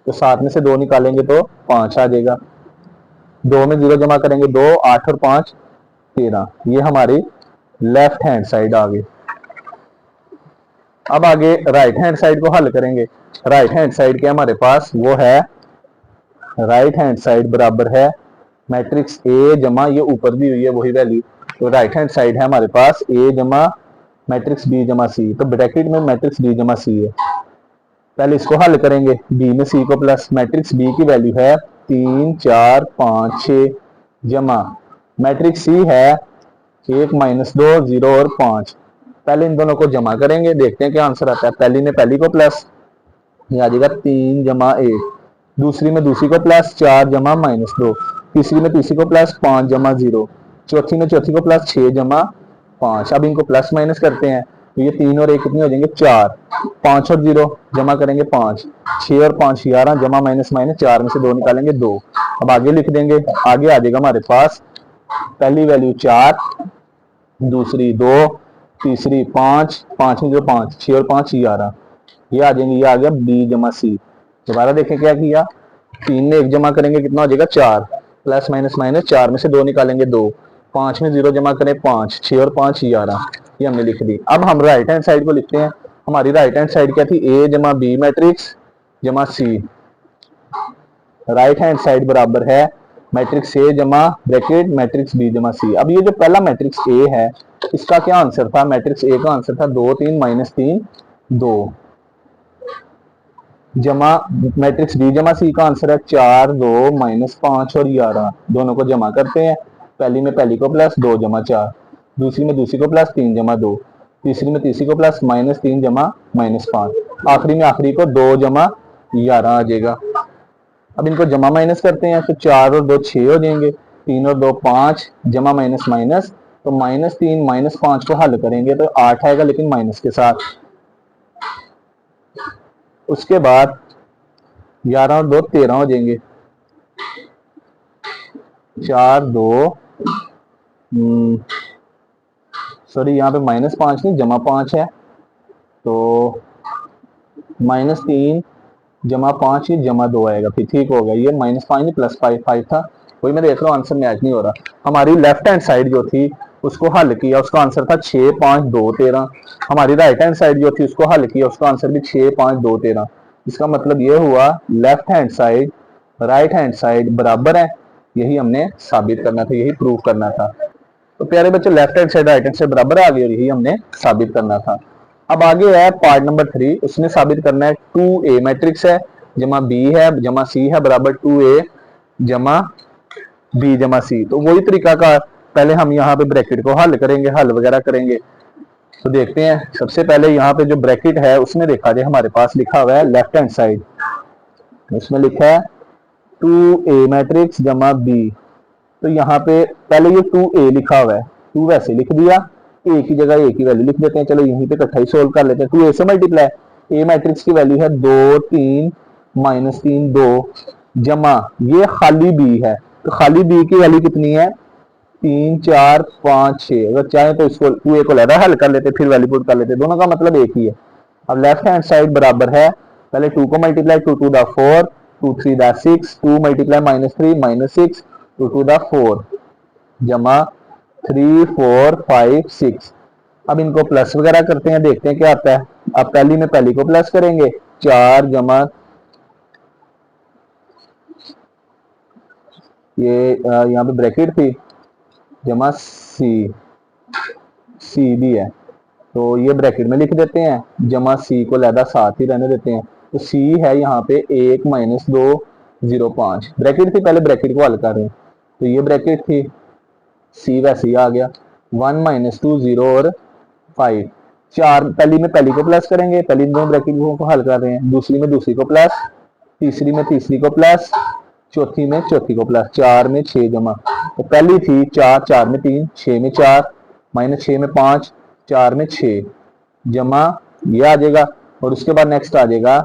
तो 7 में से 2 निकालेंगे तो 5 आ जाएगा। 2 में 0 जमा करेंगे 2, 8 और 5 13। ये हमारी लेफ्ट हैंड साइड आ गई। अब आगे राइट हैंड साइड को हल करेंगे। राइट हैंड साइड के हमारे पास वो है, राइट हैंड साइड बराबर है मैट्रिक्स ए जमा ये ऊपर दी हुई है वही वैल्यू, तो राइट हैंड साइड है हमारे पास ए जमा मैट्रिक्स बी जमा सी, तो ब्रैकेट में मैट्रिक्स बी जमा सी है। पहले इसको हल करेंगे, बी में सी को प्लस, मैट्रिक्स बी की वैल्यू है 3 4 5 6 जमा मैट्रिक्स सी है 1 माइनस 2 0 और 5। पहले इन दोनों को जमा करेंगे, देखते हैं क्या आंसर आता है। पहली में पहली को प्लस, ये आ जाएगा 3 जमा 1, दूसरी में दूसरी को प्लस 4 जमा माइनस 2, तीसरी में तीसरी को प्लस 5 जमा 0, चौथी में चौथी को प्लस 6 जमा 5। अब इनको प्लस माइनस करते हैं, तो ये 3 और 1 कितने हो जाएंगे 4, 5 और 0 जमा करेंगे 5, 6 और 5 11, जमा माइनस माइनस 4 में से 2 निकालेंगे 2। अब आगे लिख देंगे, आगे आ जाएगा हमारे पास पहली वैल्यू 4, दूसरी 2, तीसरी 5, 5 में जो 5, 6 और 5 11, ये आ जाएंगे। ये आ गया बी जमा सी। दोबारा देखें क्या किया, 3 में 1 जमा करेंगे कितना हो जाएगा 4, प्लस माइनस माइनस 4 में से 2 निकालेंगे 2, 5 में 0 जमा करें 5, 6 और 5 11, ये हमने लिख दी। अब हम राइट हैंड साइड को लिखते हैं। हमारी राइट हैंड साइड क्या थी, ए जमा बी मैट्रिक्स जमा सी। राइट हैंड साइड बराबर है मैट्रिक्स ए जमा ब्रैकेट मैट्रिक्स बी जमा सी। अब ये जो पहला मैट्रिक्स ए है इसका क्या आंसर था, मैट्रिक्स ए का आंसर था 2 3 माइनस 3 2, जमा मैट्रिक्स बी जमा सी का आंसर है 4 2 माइनस 5 और 11। दोनों को जमा करते हैं, पहली में पहली को प्लस 2 जमा 4, दूसरी में दूसरी को प्लस 3 जमा 2, तीसरी में तीसरी को प्लस माइनस 3 जमा माइनस 5, आखिरी में आखिरी को 2 जमा 11 आ जाएगा। अब इनको जमा माइनस करते हैं, तो 4 और 2 6 हो जाएंगे, 3 और 2 5, जमा माइनस माइनस, तो माइनस 3 माइनस 5 को हल करेंगे तो 8 आएगा लेकिन माइनस के साथ। उसके बाद 11 और 2 13 हो जाएंगे, 4 2 सॉरी यहाँ पे माइनस 5 नहीं जमा 5 है, तो माइनस 3 जमा 5 ही जमा 2 आएगा, फिर ठीक हो गया। ये माइनस 5 नहीं प्लस 5 था, वही मैं देख रहा हूँ आंसर मैच नहीं हो रहा। हमारी लेफ्ट हैंड साइड जो थी उसको हल किया, उसका आंसर था 6 5 2 13। हमारी राइट हैंड साइड जो थी उसको हल किया, उसका आंसर भी 6 5 2 13। इसका मतलब ये हुआ left hand side right hand side बराबर है, यही हमने साबित करना था, यही प्रूव करना था। तो प्यारे बच्चों left hand side right hand side बराबर आ गई और यही हमने साबित करना था। अब आगे है पार्ट नंबर 3, उसने साबित करना है 2a मैट्रिक्स है जमा b है जमा c है बराबर 2a जमा b जमा c। तो वही तरीका का, पहले हम यहाँ पे ब्रैकेट को हल करेंगे, हल वगैरह करेंगे। तो देखते हैं, सबसे पहले यहाँ पे जो ब्रैकेट है उसमें देखा जाए, हमारे पास लिखा हुआ है लेफ्ट हैंड साइड, उसमें लिखा है 2a मैट्रिक्स जमा b। तो यहाँ पे पहले ये 2a लिखा हुआ है, 2 वैसे लिख दिया, a की जगह a की वैल्यू लिख देते हैं। चलो यहीं पे इकट्ठा ही सोल्व कर लेते हैं। 2a से मल्टीप्लाई, a मैट्रिक्स की वैल्यू है 2 3 माइनस 3 2 जमा ये खाली b है, तो खाली b की वैल्यू कितनी है 3 4 5 6। अगर चाहे तो इसको 2a को लहरा हल कर लेते, फिर वैल्यू पुट कर लेते, दोनों का मतलब एक ही है। अब लेफ्ट हैंड साइड बराबर है, पहले 2 को multiply 2 2 the 4 2 3 the 6, 2 multiply minus 3 minus 6 2 2 the 4 जमा 3 4 5 6। अब इनको प्लस वगैरह करते हैं, देखते हैं क्या आता है। अब पहली में पहली को प्लस करेंगे, 4 जमा ये यहाँ पे ब्रैकेट थी जमा सी, सी भी है तो ये ब्रैकेट में लिख देते हैं, जमा सी को लहदा साथ ही रहने देते हैं। तो सी है यहाँ पे 1 माइनस 2 0 5 ब्रैकेट थी, पहले ब्रैकेट को हल कर रहे हैं तो ये ब्रैकेट थी, सी वैसे ही आ गया 1 माइनस 2 0 और 5। चार पहली में पहली को प्लस करेंगे, पहली दो ब्रैकेट को हल कर रहे हैं, दूसरी में दूसरी को प्लस, तीसरी में तीसरी को प्लस, चौथी में चौथी को प्लस, 4 में 6 जमा। तो पहली थी 4, 4 में 3, 6 में 4, माइनस 6 में 5, 4 में 6 जमा ये आ जाएगा। और उसके बाद नेक्स्ट आ जाएगा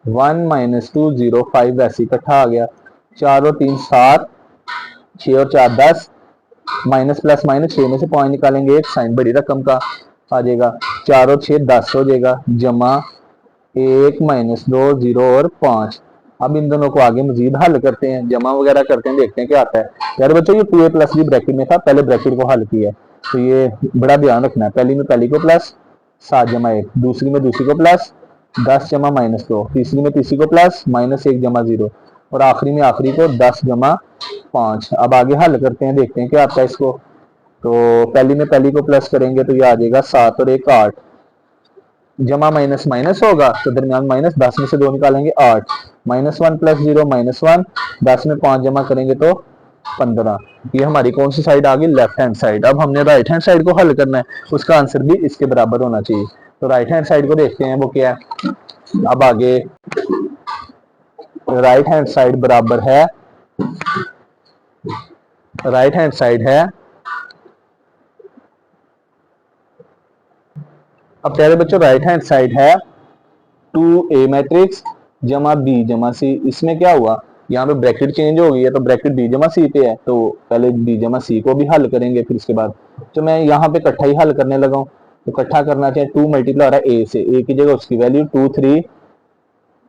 1 माइनस 2 0 5 वैसे इकट्ठा आ गया, 4 और 3 7, 6 और 4 10, माइनस प्लस माइनस 6 में से 5 निकालेंगे, एक साइन बड़ी रकम का आ जाएगा, 4 और 6 10 हो जाएगा, जमा 1 माइनस 2 0 और 5। अब इन दोनों को आगे मजीद हल करते हैं, जमा वगैरह करते हैं, देखते हैं क्या आता है। यार बच्चों ये 2a प्लस भी ब्रैकेट में था, पहले ब्रैकेट को हल किया है तो ये बड़ा ध्यान रखना है। पहली में पहली को प्लस 7 जमा 1, दूसरी में दूसरी को प्लस 10 जमा माइनस 2, तीसरी में तीसरी को प्लस माइनस 1 जमा 0 और आखिरी में आखिरी को 10 जमा 5। अब आगे हल करते हैं, देखते हैं क्या आता है इसको। तो पहली में पहली को प्लस करेंगे तो ये आ जाएगा 7 और 1 8, जमा माइनस माइनस होगा तो दरमियान माइनस, 10 में से 2 निकालेंगे 8, माइनस 1 प्लस 0 माइनस 1, 10 में 5 जमा करेंगे तो 15। ये हमारी कौन सी साइड आ गई, लेफ्ट हैंड साइड। अब हमने राइट हैंड साइड को हल करना है, उसका आंसर भी इसके बराबर होना चाहिए। तो राइट हैंड साइड को देखते हैं वो क्या है। अब आगे राइट हैंड साइड बराबर है, राइट हैंड साइड है, अब प्यारे बच्चों राइट हैंड साइड है 2a मैट्रिक्स जमा b जमा c। इसमें क्या हुआ, यहाँ पे ब्रैकेट चेंज हो गई है तो ब्रैकेट b जमा c पे है, तो पहले b जमा c को भी हल करेंगे फिर इसके बाद। तो मैं यहाँ पे इकट्ठा ही हल करने लगा हूँ, तो इकट्ठा करना चाहिए 2 मल्टीप्लाई हो रहा है a से, a की जगह उसकी वैल्यू 2 3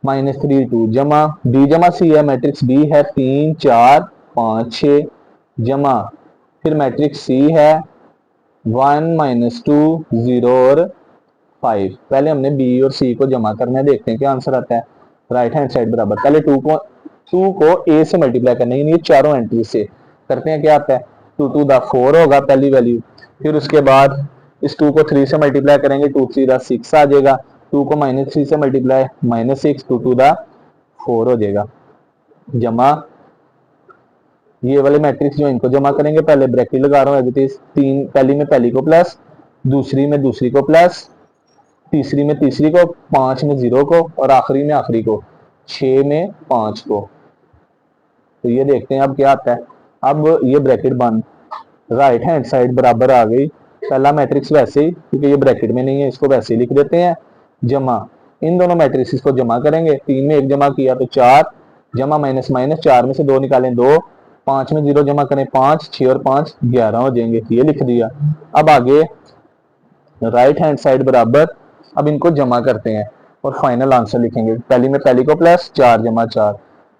माइनस 3 2 जमा b जमा c है, मैट्रिक्स b है 3 4 5 6 जमा फिर मैट्रिक्स c है 1 माइनस 2 0 और 5। पहले हमने b और c को जमा करना है, देखते हैं क्या आंसर आता है। राइट हैंड साइड बराबर, पहले 2 को a से मल्टीप्लाई करना है, ये चारों एंट्री से करते हैं क्या आता है। 2 2 दा 4 होगा पहली वैल्यू, फिर उसके बाद इस 2 को 3 से मल्टीप्लाई करेंगे, 2 3 दा 6 आ जाएगा, 2 को माइनस 3 से मल्टीप्लाई माइनस 6, 2 2 दा 4 हो जाएगा, जमा ये वाले मैट्रिक्स जो इनको जमा करेंगे, पहले ब्रैकेट लगा रहा हूँ, तीन पहली में पहली को प्लस, दूसरी में दूसरी को प्लस, तीसरी में तीसरी को, 5 में 0 को और आखिरी में आखिरी को 6 में 5 को। तो ये देखते हैं अब क्या आता है। अब ये ब्रैकेट बंद, राइट हैंड साइड बराबर आ गई, पहला मैट्रिक्स वैसे ही क्योंकि ये ब्रैकेट में नहीं है इसको वैसे ही लिख देते हैं, जमा इन दोनों मैट्रिक्स को जमा करेंगे, 3 में 1 जमा किया तो 4, जमा माइनस माइनस 4 में से 2 निकालें 2, 5 में 0 जमा करें 5, 6 और 5 11 हो जाएंगे, ये लिख दिया। अब आगे राइट हैंड साइड बराबर, अब इनको जमा करते हैं और फाइनल आंसर लिखेंगे। पहली में पहली को प्लस 4 जमा 4,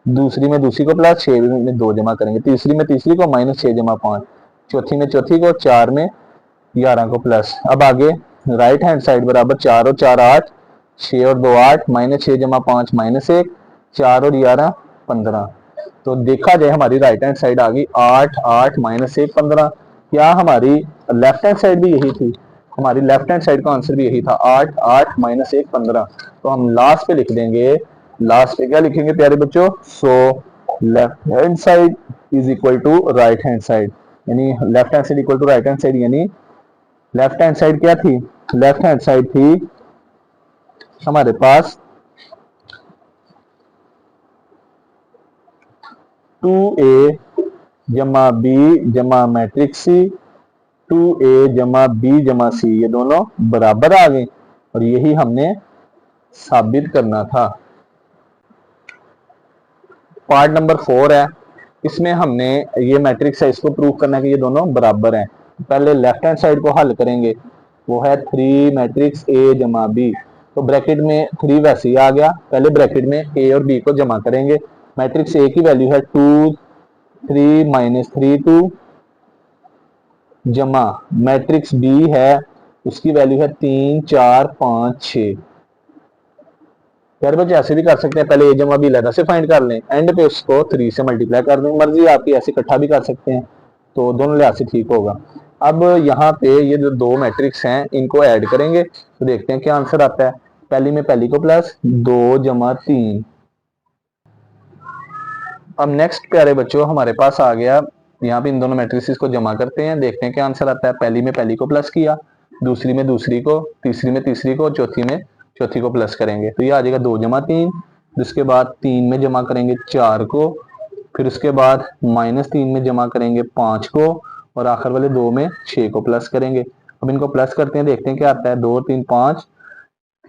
दूसरी में दूसरी को प्लस 6 में 2 जमा करेंगे, तीसरी में तीसरी को माइनस 6 जमा 5, चौथी में चौथी को, 4 में 11 को प्लस। अब आगे राइट हैंड साइड बराबर 4 और 4 8, 6 और 2 8, माइनस 6 जमा 5 माइनस 1, 4 और 11 15। तो देखा जाए हमारी राइट हैंड साइड आ गई 8 8 माइनस 1 15। क्या हमारी लेफ्ट हैंड साइड भी यही थी, हमारी लेफ्ट हैंड साइड का आंसर भी यही था 8 8 माइनस 1 15। तो हम लास्ट पे लिख देंगे, लास्ट पे क्या लिखेंगे प्यारे बच्चों, so left hand side is equal to right hand side, यानी left hand side equal to right hand side, यानी लेफ्ट हैंड साइड क्या थी, लेफ्ट हैंड साइड थी हमारे पास 2a जमा b जमा मैट्रिक्स c, 2a जमा b जमा c, ये दोनों बराबर आ गए और यही हमने साबित करना था। पार्ट नंबर 4 है, इसमें हमने ये मैट्रिक्स है इसको प्रूव करना है कि ये दोनों बराबर हैं। पहले लेफ्ट हैंड साइड को हल करेंगे, वो है 3 मैट्रिक्स a जमा b, तो ब्रैकेट में 3 वैसे ही आ गया, पहले ब्रैकेट में a और b को जमा करेंगे। मैट्रिक्स a की वैल्यू है 2 3 माइनस 3 2, जमा मैट्रिक्स b है उसकी वैल्यू है 3 4 5 6। यार बच्चे ऐसे भी कर सकते हैं, पहले a जमा b लहदा से फाइंड कर लें, एंड पे उसको 3 से मल्टीप्लाई कर दें, मर्जी आपकी, ऐसे इकट्ठा भी कर सकते हैं। तो दोनों लिहाज से ठीक होगा। अब यहाँ पे ये जो दो मैट्रिक्स हैं इनको ऐड करेंगे तो देखते हैं क्या आंसर आता है। पहली में पहली को प्लस 2 जमा 3। अब नेक्स्ट प्यारे बच्चों हमारे पास आ गया, यहाँ पे इन दोनों मैट्रिक्स को जमा करते हैं, देखते हैं क्या आंसर आता है। पहली में पहली को प्लस किया, दूसरी में दूसरी को, तीसरी में तीसरी को, चौथी में चौथी को प्लस करेंगे तो ये आ जाएगा 2 जमा 3। जिसके बाद 3 में जमा करेंगे 4 को, फिर उसके बाद -3 में जमा करेंगे 5 को, और आखिर वाले 2 में 6 को प्लस करेंगे। अब इनको प्लस करते हैं, देखते हैं क्या आता है। 2 3 5,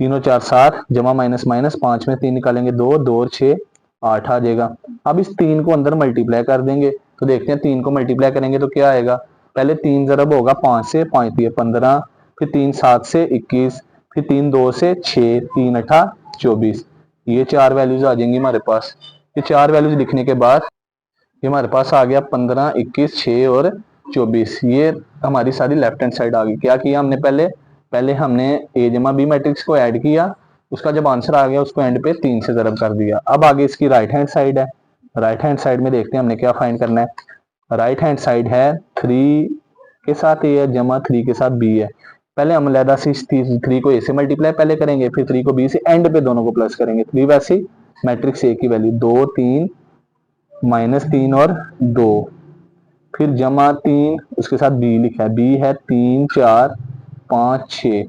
3 और 4 7, जमा माइनस माइनस, 5 में 3 निकालेंगे 2, 2 और 6 8 आ जाएगा। अब इस 3 को अंदर मल्टीप्लाई कर देंगे तो देखते हैं 3 को मल्टीप्लाई करेंगे तो क्या आएगा। पहले 3 ज़रब होगा 5 से, 5 दिए 15, फिर 3 7 से 21, फिर 3 2 से 6, 3 8 24। ये 4 वैल्यूज आ जाएंगी हमारे पास। ये 4 वैल्यूज लिखने के बाद ये हमारे पास आ गया 15, 21, 6 और 24। ये हमारी सारी लेफ्ट हैंड साइड आ गई। क्या किया हमने, पहले हमने ए जमा बी मैट्रिक्स को ऐड किया, उसका जब आंसर आ गया उसको एंड पे 3 से ज़रब कर दिया। अब आगे इसकी राइट हैंड साइड है। राइट हैंड साइड में देखते हैं हमने क्या फाइंड करना है। राइट हैंड साइड है 3 के साथ ए है जमा 3 के साथ बी है। पहले हम अलहदा से 3 को ए से मल्टीप्लाई पहले करेंगे, फिर 3 को बी से, एंड पे दोनों को प्लस करेंगे। 3 वैसे मैट्रिक्स ए की वैल्यू 2 3 -3 और 2, फिर जमा 3, उसके साथ बी लिखा है, बी है 3 4 5 6।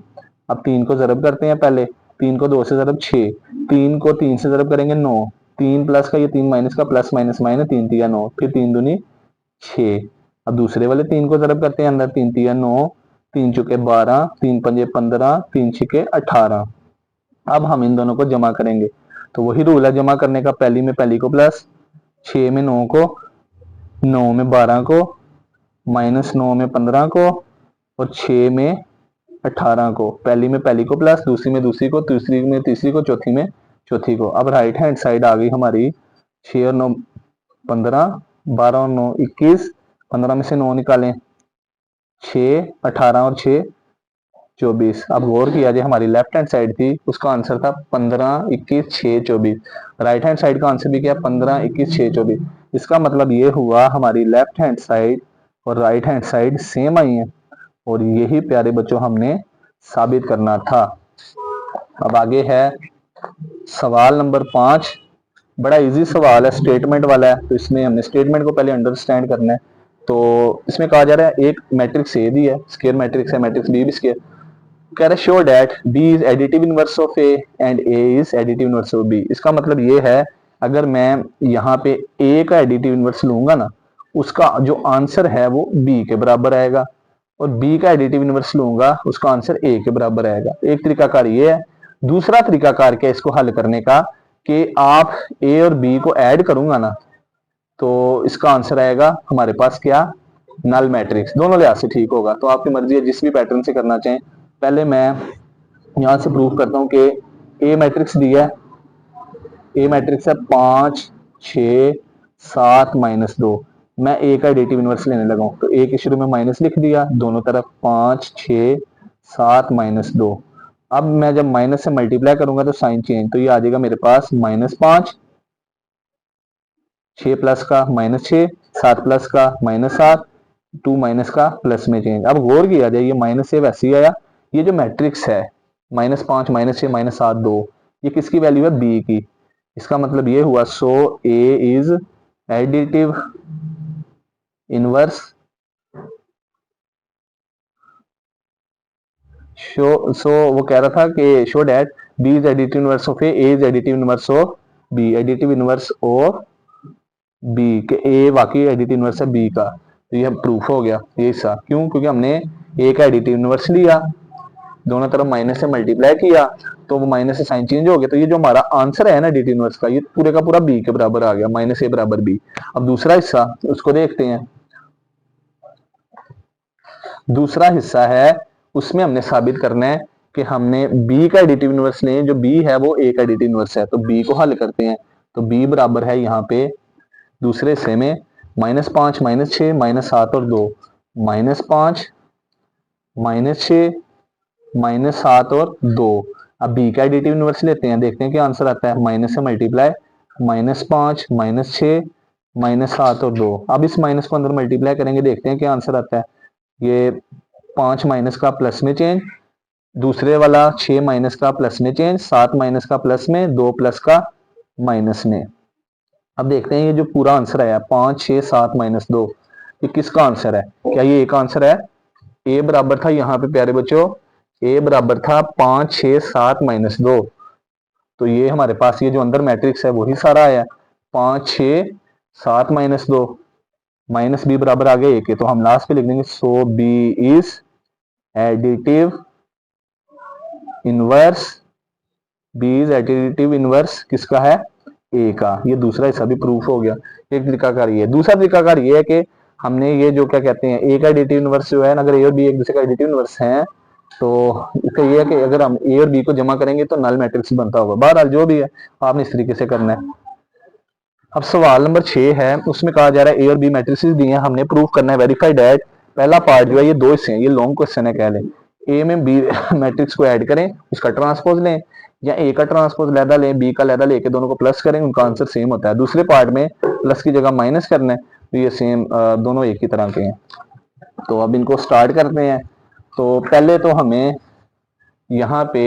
अब 3 को ज़रब करते हैं, पहले 3 को 2 से ज़रब 6, 3 को 3 से ज़रब करेंगे 9, 3 प्लस का ये 3 माइनस का, प्लस माइनस माइनस, 3 तिया 9, फिर 3 दूनी 6। अब दूसरे वाले 3 को ज़रब करते हैं अंदर, 3 तिया 9, 3 चुके 12, 3 पंजे 15, 3 छिके 18। अब हम इन दोनों को जमा करेंगे तो वही रूल है जमा करने का। पहली में पहली को प्लस, 6 में 9 को, 9 में 12 को, -9 में 15 को, और 6 में 18 को। पहली में पहली को प्लस, दूसरी में दूसरी को, तीसरी में तीसरी को, चौथी में चौथी को। अब राइट हैंड साइड आ गई हमारी। 6 और 9 15, 12 और 9 21, 15 में से 9 निकालें 6, 18 और 6 24। अब गौर किया जाए, हमारी लेफ्ट हैंड साइड थी, उसका आंसर था 15 21 6 24। राइट हैंड साइड का आंसर भी क्या, 15 21 6 24। इसका मतलब ये हुआ हमारी लेफ्ट हैंड साइड और राइट हैंड साइड सेम आई है, और यही प्यारे बच्चों हमने साबित करना था। अब आगे है सवाल नंबर 5। बड़ा इजी सवाल है, स्टेटमेंट वाला है, तो इसमें हमने स्टेटमेंट को पहले अंडरस्टैंड करना है। तो इसमें कहा जा रहा है एक मैट्रिक्स ए दी है, स्क्वायर मैट्रिक्स है, मैट्रिक्स बी भी स्क्वायर। कह रहा है show that B is additive inverse of A and A is additive inverse of B. इसका मतलब ये है, अगर मैं यहाँ पे ए का एडिटिव इनवर्स लूंगा ना, उसका जो आंसर है वो बी के बराबर आएगा, और बी का एडिटिव इनवर्स लूंगा उसका आंसर ए के बराबर आएगा। एक तरीकाकार ये है। दूसरा तरीकाकार क्या इसको हल करने का, कि आप ए और बी को ऐड करूंगा ना, तो इसका आंसर आएगा हमारे पास क्या, नल मैट्रिक्स। दोनों लिहाज से ठीक होगा, तो आपकी मर्जी है जिस भी पैटर्न से करना चाहें। पहले मैं यहां से प्रूव करता हूं कि ए मैट्रिक्स दिया है, ए मैट्रिक्स है 5 6 7 -2। मैं ए का एडिटिव इनवर्स लेने लगा हूं, तो ए के शुरू में माइनस लिख दिया, दोनों तरफ 5 6 7 -2। अब मैं जब माइनस से मल्टीप्लाई करूंगा तो साइन चेंज, तो ये आ जाएगा मेरे पास -5, 6 प्लस का -6, 7 प्लस का -7, 2 माइनस का प्लस में चेंज। अब गौर किया जाए, ये माइनस से वैसे ही आया। ये जो मैट्रिक्स है -5 -6 -7 2, ये किसकी वैल्यू है, बी की। इसका मतलब ये हुआ so A is additive inverse, so वो कह रहा था कि show that B is additive inverse of A is additive inverse of B, additive inverse of B, के ए वाकई एडिटिव इनवर्स है बी का। तो ये प्रूफ हो गया ये हिस्सा। क्यों, क्योंकि हमने ए का एडिटिव इनवर्स लिया, दोनों तरफ माइनस से मल्टीप्लाई किया, तो वो माइनस से साइन चेंज हो गया। तो ये जो हमारा आंसर है ना एडिटिव इनवर्स का, ये पूरे का पूरा बी के बराबर आ गया, -a बराबर बी। अब दूसरा हिस्सा उसको देखते हैं। दूसरा हिस्सा है, उसमें हमने साबित करना है कि हमने बी का एडिटिव इनवर्स लें, जो बी है वो ए का एडिटिव इनवर्स है। तो बी को हल करते हैं, तो बी बराबर है यहाँ पे दूसरे हिस्से में -5 -6 -7 और 2, -5 -6 -7 और 2। अब बी का एडिटिव इनवर्स लेते हैं, देखते हैं क्या आंसर आता है। माइनस से मल्टीप्लाई, -5 -6 -7 और 2। अब इस माइनस को अंदर मल्टीप्लाई करेंगे, देखते हैं क्या आंसर आता है। ये 5 माइनस का प्लस में चेंज, दूसरे वाला 6 माइनस का प्लस में चेंज, 7 माइनस का प्लस में, 2 प्लस का माइनस में। अब देखते हैं ये जो पूरा आंसर आया 5 6 7 -2, ये किसका आंसर है? क्या ये एक आंसर है? ए बराबर था यहाँ पे प्यारे बच्चों, ए बराबर था 5 6 7 -2। तो ये हमारे पास ये जो अंदर मैट्रिक्स है वही सारा आया 5 6 7 -2, माइनस बी बराबर आ गया ए के, तो हम लास्ट पे लिख देंगे so B is additive inverse, B is additive inverse किसका है? ए का। ये दूसरा हिस्सा भी प्रूफ हो गया। एक तरीकाकार ये है। दूसरा तरीकाकार ये है कि हमने ये जो क्या कहते हैं ए का एडिटिव इनवर्स जो है ना, अगर ए और बी एक दूसरे का एडिटिव इनवर्स है तो इसका ये है कि अगर हम ए और बी को जमा करेंगे तो नल मैट्रिक्स बनता होगा। बहरहाल जो भी है आपने इस तरीके से करना है। अब सवाल नंबर 6 है, उसमें कहा जा रहा है ए और बी मैट्रिक्स दिए हैं, हमने प्रूफ करना है वेरीफाई डैट। पहला पार्ट जो है ये दो हिस्से हैं, ये लॉन्ग क्वेश्चन है कह लें। ए में बी मैट्रिक्स को ऐड करें, उसका ट्रांसपोज लें, या ए का ट्रांसपोज लैदा लें, बी का लैदा लेके दोनों को प्लस करें, उनका आंसर सेम होता है। दूसरे पार्ट में प्लस की जगह माइनस करना है, तो ये सेम दोनों एक ही तरह के हैं। तो अब इनको स्टार्ट करते हैं। तो पहले तो हमें यहाँ पे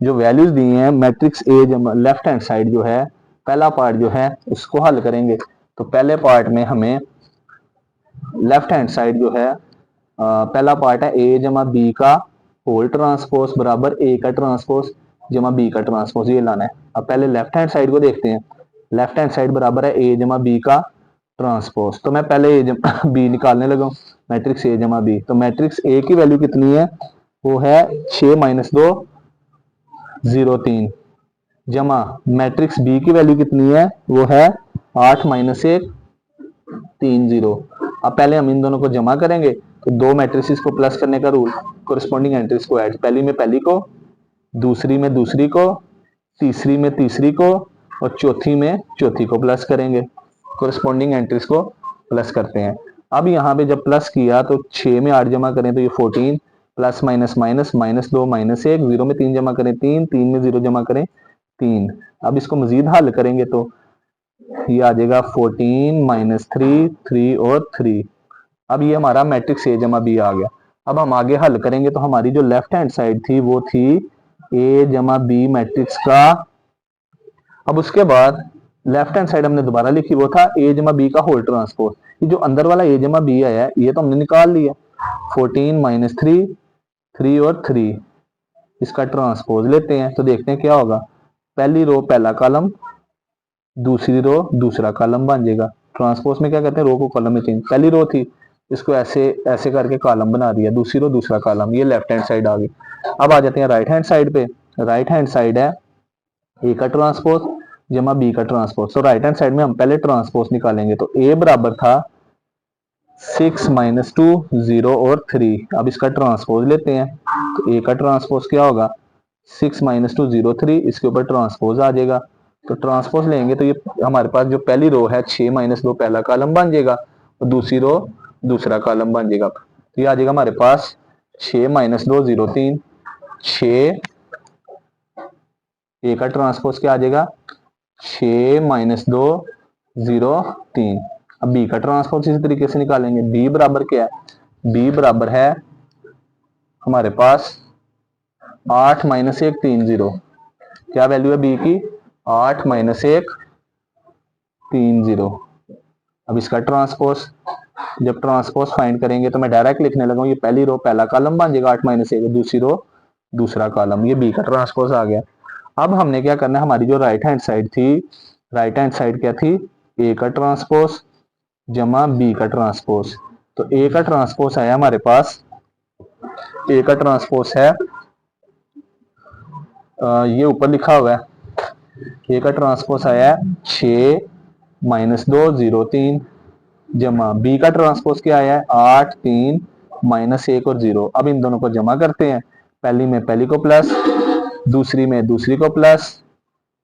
जो वैल्यूज दी हैं matrix A left hand side जो है, पहला पार्ट जो है उसको हल करेंगे। तो पहले पार्ट में हमें लेफ्ट हैंड साइड जो है पहला पार्ट है ए जमा बी का होल ट्रांसपोज बराबर ए का ट्रांसपोज जमा बी का ट्रांसपोज, ये लाना है। अब पहले लेफ्ट हैंड साइड को देखते हैं। लेफ्ट हैंड साइड बराबर है ए जमा बी का ट्रांसपोज, तो मैं पहले ए जमा बी निकालने लगा हूं, मैट्रिक्स ए जमा बी। तो मैट्रिक्स ए की वैल्यू कितनी है? वो है 6 -2 0 3, जमा मैट्रिक्स बी की वैल्यू कितनी है? वो है 8 -1 3 0। अब पहले हम इन दोनों को जमा करेंगे, तो दो मैट्रिसेस को प्लस करने का रूल, कोरिस्पोंडिंग एंट्रीज को ऐड, पहली में पहली को, दूसरी में दूसरी को, तीसरी में तीसरी को और चौथी में चौथी को प्लस करेंगे। कोरिस्पोंडिंग एंट्रीज को प्लस करते हैं। अब यहाँ पे जब प्लस किया तो 6 में 8 जमा करें तो ये 14, प्लस माइनस माइनस, -2 -1, 0 में 3 जमा करें 3, 3 में 0 जमा करें 3। अब इसको मजीद हल करेंगे तो ये आ जाएगा 14 -3 3 और 3। अब ये हमारा मैट्रिक्स ए जमा बी आ गया। अब हम आगे हल करेंगे तो हमारी जो लेफ्ट हैंड साइड थी वो थी ए जमा बी मैट्रिक्स का। अब उसके बाद लेफ्ट हैंड साइड हमने दोबारा लिखी, वो था ए जमा बी का होल ट्रांसपोज। ये जो अंदर वाला ए जमा बी आया है ये तो हमने निकाल लिया, 14 -3 3 और 3, इसका ट्रांसपोज लेते हैं तो देखते हैं क्या होगा। पहली रो पहला कॉलम, दूसरी रो दूसरा कॉलम बन जाएगा। ट्रांसपोज में क्या कहते हैं, रो को कॉलम में चेंज। पहली रो थी इसको ऐसे ऐसे करके कॉलम बना दिया, दूसरी रो दूसरा कॉलम, ये लेफ्ट हैंड साइड आ गई। अब आ जाते हैं राइट हैंड साइड पे। राइट हैंड साइड है ए का ट्रांसपोज जमा बी का ट्रांसपोज। तो राइट हैंड साइड में हम पहले ट्रांसपोज निकालेंगे, तो ए बराबर था 6 -2 0 और 3। अब इसका ट्रांसपोज लेते हैं, तो ए का ट्रांसपोज क्या होगा? 6 -2 0 3, इसके ऊपर ट्रांसपोज आ जाएगा। तो ट्रांसपोज लेंगे तो ये हमारे पास जो पहली रो है 6 -2 पहला कॉलम बन जाएगा और दूसरी रो दूसरा कॉलम बन जाएगा। तो ये आ जाएगा हमारे पास 6 -2 0 3, 6, ए का ट्रांसपोज क्या आ जाएगा? 6 -2 0 3। अब बी का ट्रांसपोज इसी तरीके से निकालेंगे। बी बराबर क्या है? बी बराबर है हमारे पास 8 -1 3 0। क्या वैल्यू है बी की? 8 -1 3 0। अब इसका ट्रांसपोज, जब ट्रांसपोज फाइंड करेंगे तो मैं डायरेक्ट लिखने लगा हूं, ये पहली रो पहला कॉलम बन जाएगा 8 -1, दूसरी रो दूसरा कॉलम, ये बी का ट्रांसपोज आ गया। अब हमने क्या करना है, हमारी जो राइट हैंड साइड थी, राइट हैंड साइड क्या थी? ए का ट्रांसपोज जमा बी का ट्रांसपोज। तो ए का ट्रांसपोज आया हमारे पास, ए का ट्रांसपोज है ये ऊपर लिखा हुआ है, ए का ट्रांसपोज आया है 6 -2 0 3 जमा बी का ट्रांसपोज क्या आया है 8 3 -1 और 0। अब इन दोनों को जमा करते हैं, पहली में पहली को प्लस, दूसरी में दूसरी को प्लस,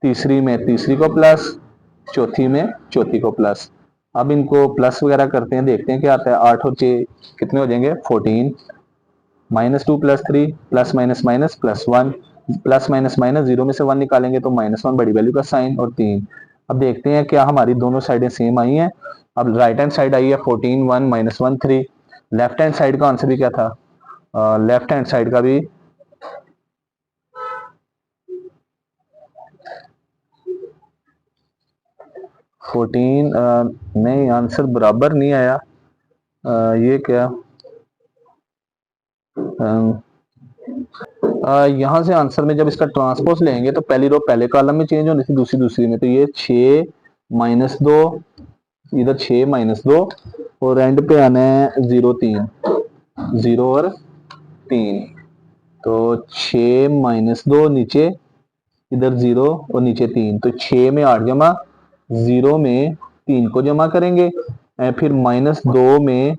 तीसरी में तीसरी को प्लस, चौथी में चौथी को प्लस। अब इनको प्लस वगैरह करते हैं, देखते हैं क्या आता है। 8 और 6 कितने हो जाएंगे? 14, -2 + 3 plus minus minus +1, plus minus minus, 0 में से 1 निकालेंगे तो -1 बड़ी वैल्यू का साइन और 3, अब देखते हैं क्या हमारी दोनों साइडें सेम आई हैं। अब राइट हैंड साइड आई है 14 1 माइनस 1 3। लेफ्ट हैंड साइड का आंसर भी क्या था, लेफ्ट हैंड साइड का भी 14 नहीं, आंसर बराबर नहीं आया। ये क्या, यहाँ से आंसर में जब इसका ट्रांसपोज लेंगे तो पहली रो पहले कॉलम में चेंज होनी थी, दूसरी दूसरी में। तो ये 6 माइनस 2, इधर 6 माइनस 2, और एंड पे आना है 0 3, 0 और 3। तो 6 माइनस 2 नीचे, इधर 0 और नीचे 3। तो 6 में 8 जमा, 0 में 3 को जमा करेंगे, फिर माइनस दो में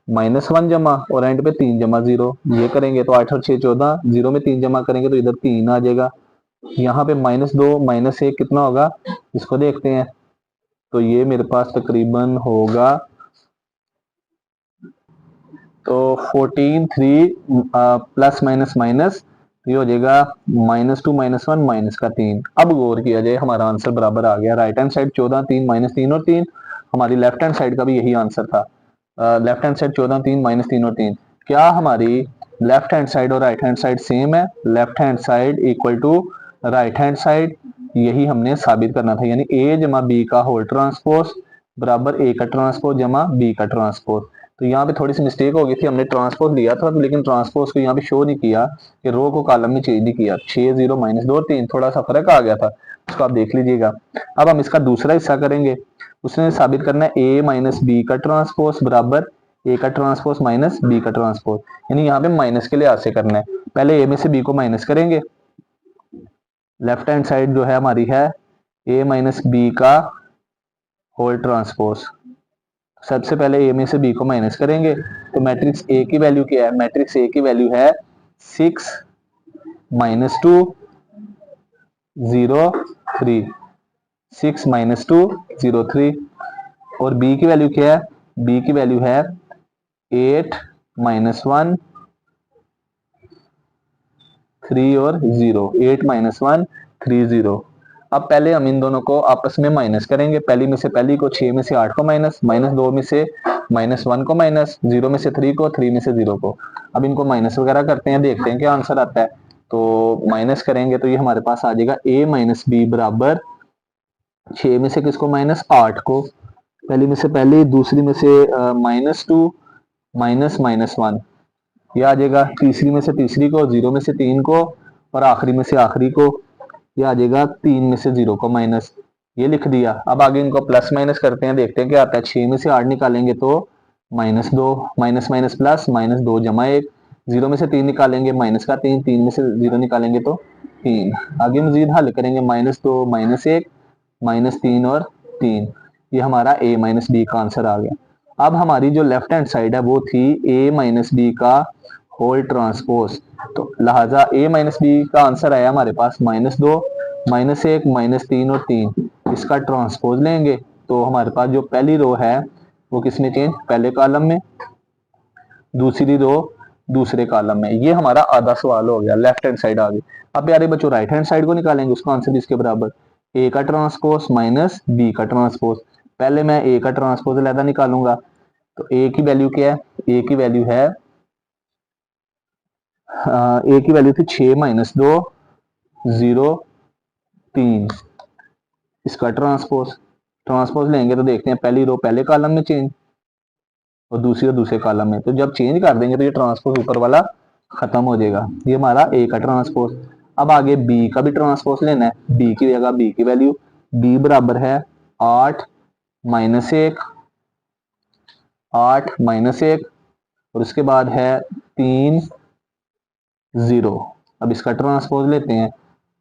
-1 जमा, और एंड पे 3 जमा 0, ये करेंगे तो 8 और 6 14, 0 में 3 जमा करेंगे तो इधर 3 आ जाएगा। यहाँ पे -2 -1 कितना होगा, इसको देखते हैं। तो ये मेरे पास तकरीबन होगा, तो 14 3 प्लस माइनस माइनस, ये हो जाएगा -2 -1 माइनस का 3। अब गौर किया जाए, हमारा आंसर बराबर आ गया। राइट हैंड साइड 14 3 -3 और 3, हमारी लेफ्ट हैंड साइड का भी यही आंसर था। लेफ्ट हैंड साइड 14 3 -3 और 3। क्या हमारी लेफ्ट हैंड साइड और राइट हैंड साइड सेम है? Left hand side equal to right hand side, यही हमने साबित करना था। यानी ए जमा बी का होल ट्रांसपोज बराबर ए का ट्रांसपोज जमा बी का ट्रांसपोज। तो यहाँ पे थोड़ी सी मिस्टेक हो गई थी, हमने ट्रांसपोज लिया था लेकिन ट्रांसपोज को यहाँ पे शो नहीं किया, कि रो को कॉलम में चेंज नहीं किया। 6 0 -2 और 3, थोड़ा सा फर्क आ गया था, उसको आप देख लीजिएगा। अब हम इसका दूसरा हिस्सा करेंगे। उसने साबित करना है ए माइनस बी का ट्रांसपोज बराबर ए का ट्रांसपोज माइनस बी का ट्रांसपोज। यानी यहाँ पे माइनस के लिहाज से करना है। पहले ए में से बी को माइनस करेंगे। लेफ्ट हैंड साइड जो है हमारी है ए माइनस बी का होल ट्रांसपोज। सबसे पहले ए में से बी को माइनस करेंगे, तो मैट्रिक्स ए की वैल्यू क्या है? मैट्रिक्स ए की वैल्यू है 6 -2 0 3, 6 -2 0 3। और बी की वैल्यू क्या है? बी की वैल्यू है 8 -1 3 और 0, 8 -1 3 0। अब पहले हम इन दोनों को आपस में माइनस करेंगे। पहली में से पहली को, 6 में से 8 को माइनस, -2 में से -1 को माइनस, 0 में से 3 को, 3 में से 0 को। अब इनको माइनस वगैरह करते हैं, देखते हैं क्या आंसर आता है। तो माइनस करेंगे तो ये हमारे पास आ जाएगा a माइनस बी बराबर 6 में से किसको माइनस, 8 को। पहली में से पहली, दूसरी में से -2 -1, ये आ जाएगा। तीसरी में से तीसरी को, 0 में से 3 को, और आखिरी में से आखिरी को, ये आ जाएगा 3 में से 0 को माइनस, ये लिख दिया। अब आगे इनको प्लस माइनस करते हैं, देखते हैं क्या आता है। 6 में से 8 निकालेंगे तो -2, माइनस माइनस प्लस, -2 जमा 1, 0 में से 3 निकालेंगे माइनस का 3, 3 में से 0 निकालेंगे तो 3। आगे मजीद हल करेंगे, -2 -1 -3 और 3। ये हमारा a माइनस बी का आंसर आ गया। अब हमारी जो लेफ्ट हैंड साइड है वो थी a माइनस बी का होल ट्रांसपोज। तो लिहाजा a माइनस बी का आंसर आया हमारे पास -2 -1 -3 और 3। इसका ट्रांसपोज लेंगे तो हमारे पास जो पहली रो है वो किसमें चेंज, पहले कॉलम में, दूसरी रो दूसरे कॉलम में। ये हमारा आधा सवाल हो गया, लेफ्ट हैंड साइड आ गई। अब प्यारे बच्चों राइट हैंड साइड को निकालेंगे, उसका आंसर इसके बराबर ए का ट्रांसपोज माइनस बी का ट्रांसपोज। पहले मैं ए का ट्रांसपोज अलहदा निकालूंगा, तो ए की वैल्यू क्या है? ए की वैल्यू है ए की वैल्यू थी 6 -2 0 3। इसका ट्रांसपोज लेंगे तो देखते हैं पहली रो पहले कॉलम में चेंज और दूसरी रो दूसरे कॉलम में। तो जब चेंज कर देंगे तो ये ट्रांसपोज ऊपर वाला खत्म हो जाएगा। ये हमारा ए का ट्रांसपोज। अब आगे बी का भी ट्रांसपोज लेना है। बी की जगह बी की वैल्यू, बी बराबर है 8 -1, 8 -1, और उसके बाद है 3 0। अब इसका ट्रांसपोज लेते हैं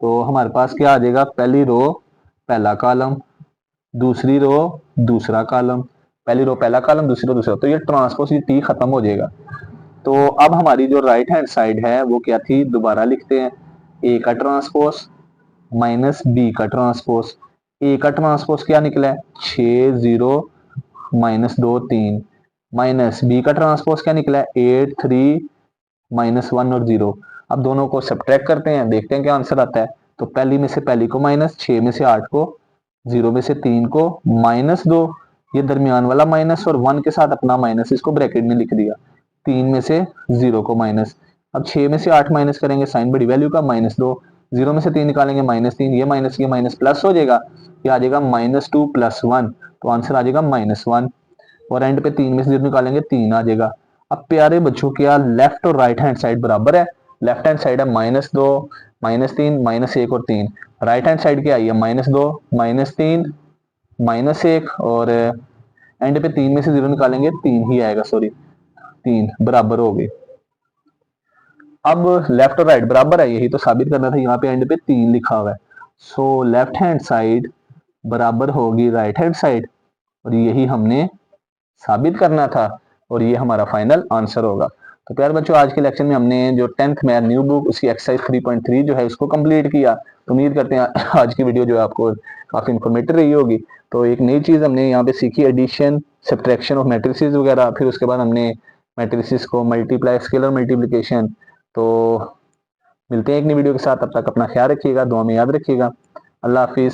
तो हमारे पास क्या आ जाएगा? पहली रो पहला कॉलम, दूसरी रो दूसरा कॉलम, पहली रो पहला कॉलम, दूसरी रो दूसरा। तो ये ट्रांसपोज ये टी खत्म हो जाएगा। तो अब हमारी जो राइट हैंड साइड है वो क्या थी, दोबारा लिखते हैं। ए का ट्रांसपोज माइनस बी का ट्रांसपोज। ए का ट्रांसपोज क्या निकला है? 6 0 -2 3, माइनस बी का ट्रांसपोज क्या निकला है? 8 3 -1 और 0। अब दोनों को सब्ट्रैक्ट करते हैं, देखते हैं क्या आंसर आता है। तो पहली में से पहली को माइनस, 6 में से 8 को, 0 में से 3 को, -2, ये दरमियान वाला माइनस और 1 के साथ अपना माइनस, इसको ब्रैकेट में लिख दिया। 3 में से 0 को माइनस, अब 6 में से 8 माइनस करेंगे, साइन बड़ी वैल्यू का, -2, 0 में से 3 निकालेंगे, -3, ये माइनस प्लस हो जाएगा, ये आ जाएगा -2 + 1, तो आंसर आ जाएगा -1। और एंड पे 3 में से 0 निकालेंगे, 3 आ जाएगा। अब प्यारे बच्चों, क्या लेफ्ट और राइट हैंड साइड बराबर है? लेफ्ट हैंड साइड है -2, -3, -1 और 3। राइट हैंड साइड क्या आई है? -2, -3, -1 और एंड पे 3 में से 0 निकालेंगे, 3 ही आएगा, सॉरी 3 बराबर हो गए। अब लेफ्ट और राइट बराबर है, यही तो साबित करना था, यहाँ पे एंड पे 3 लिखा हुआ है। सो लेफ्ट हैंड साइड बराबर होगी राइट हैंड साइड, और यही हमने साबित करना था, और ये हमारा फाइनल आंसर होगा। तो प्यारे बच्चों, आज के लेक्चर में हमने जो 10th मैथ न्यू बुक उसकी एक्सरसाइज 3.3 जो है उसको कंप्लीट किया। तो उम्मीद करते हैं आज की वीडियो जो है आपको काफी इन्फॉर्मेटिव रही होगी। तो एक नई चीज हमने यहाँ पे सीखी, एडिशन, सब्ट्रैक्शन ऑफ मैट्रिसेस वगैरह, फिर उसके बाद हमने मैट्रिसेस को मल्टीप्लाई, स्केलर मल्टीप्लिकेशन। तो मिलते हैं एक नई वीडियो के साथ, तब तक अपना ख्याल रखिएगा, दुआ में याद रखिएगा। अल्लाह हाफिज।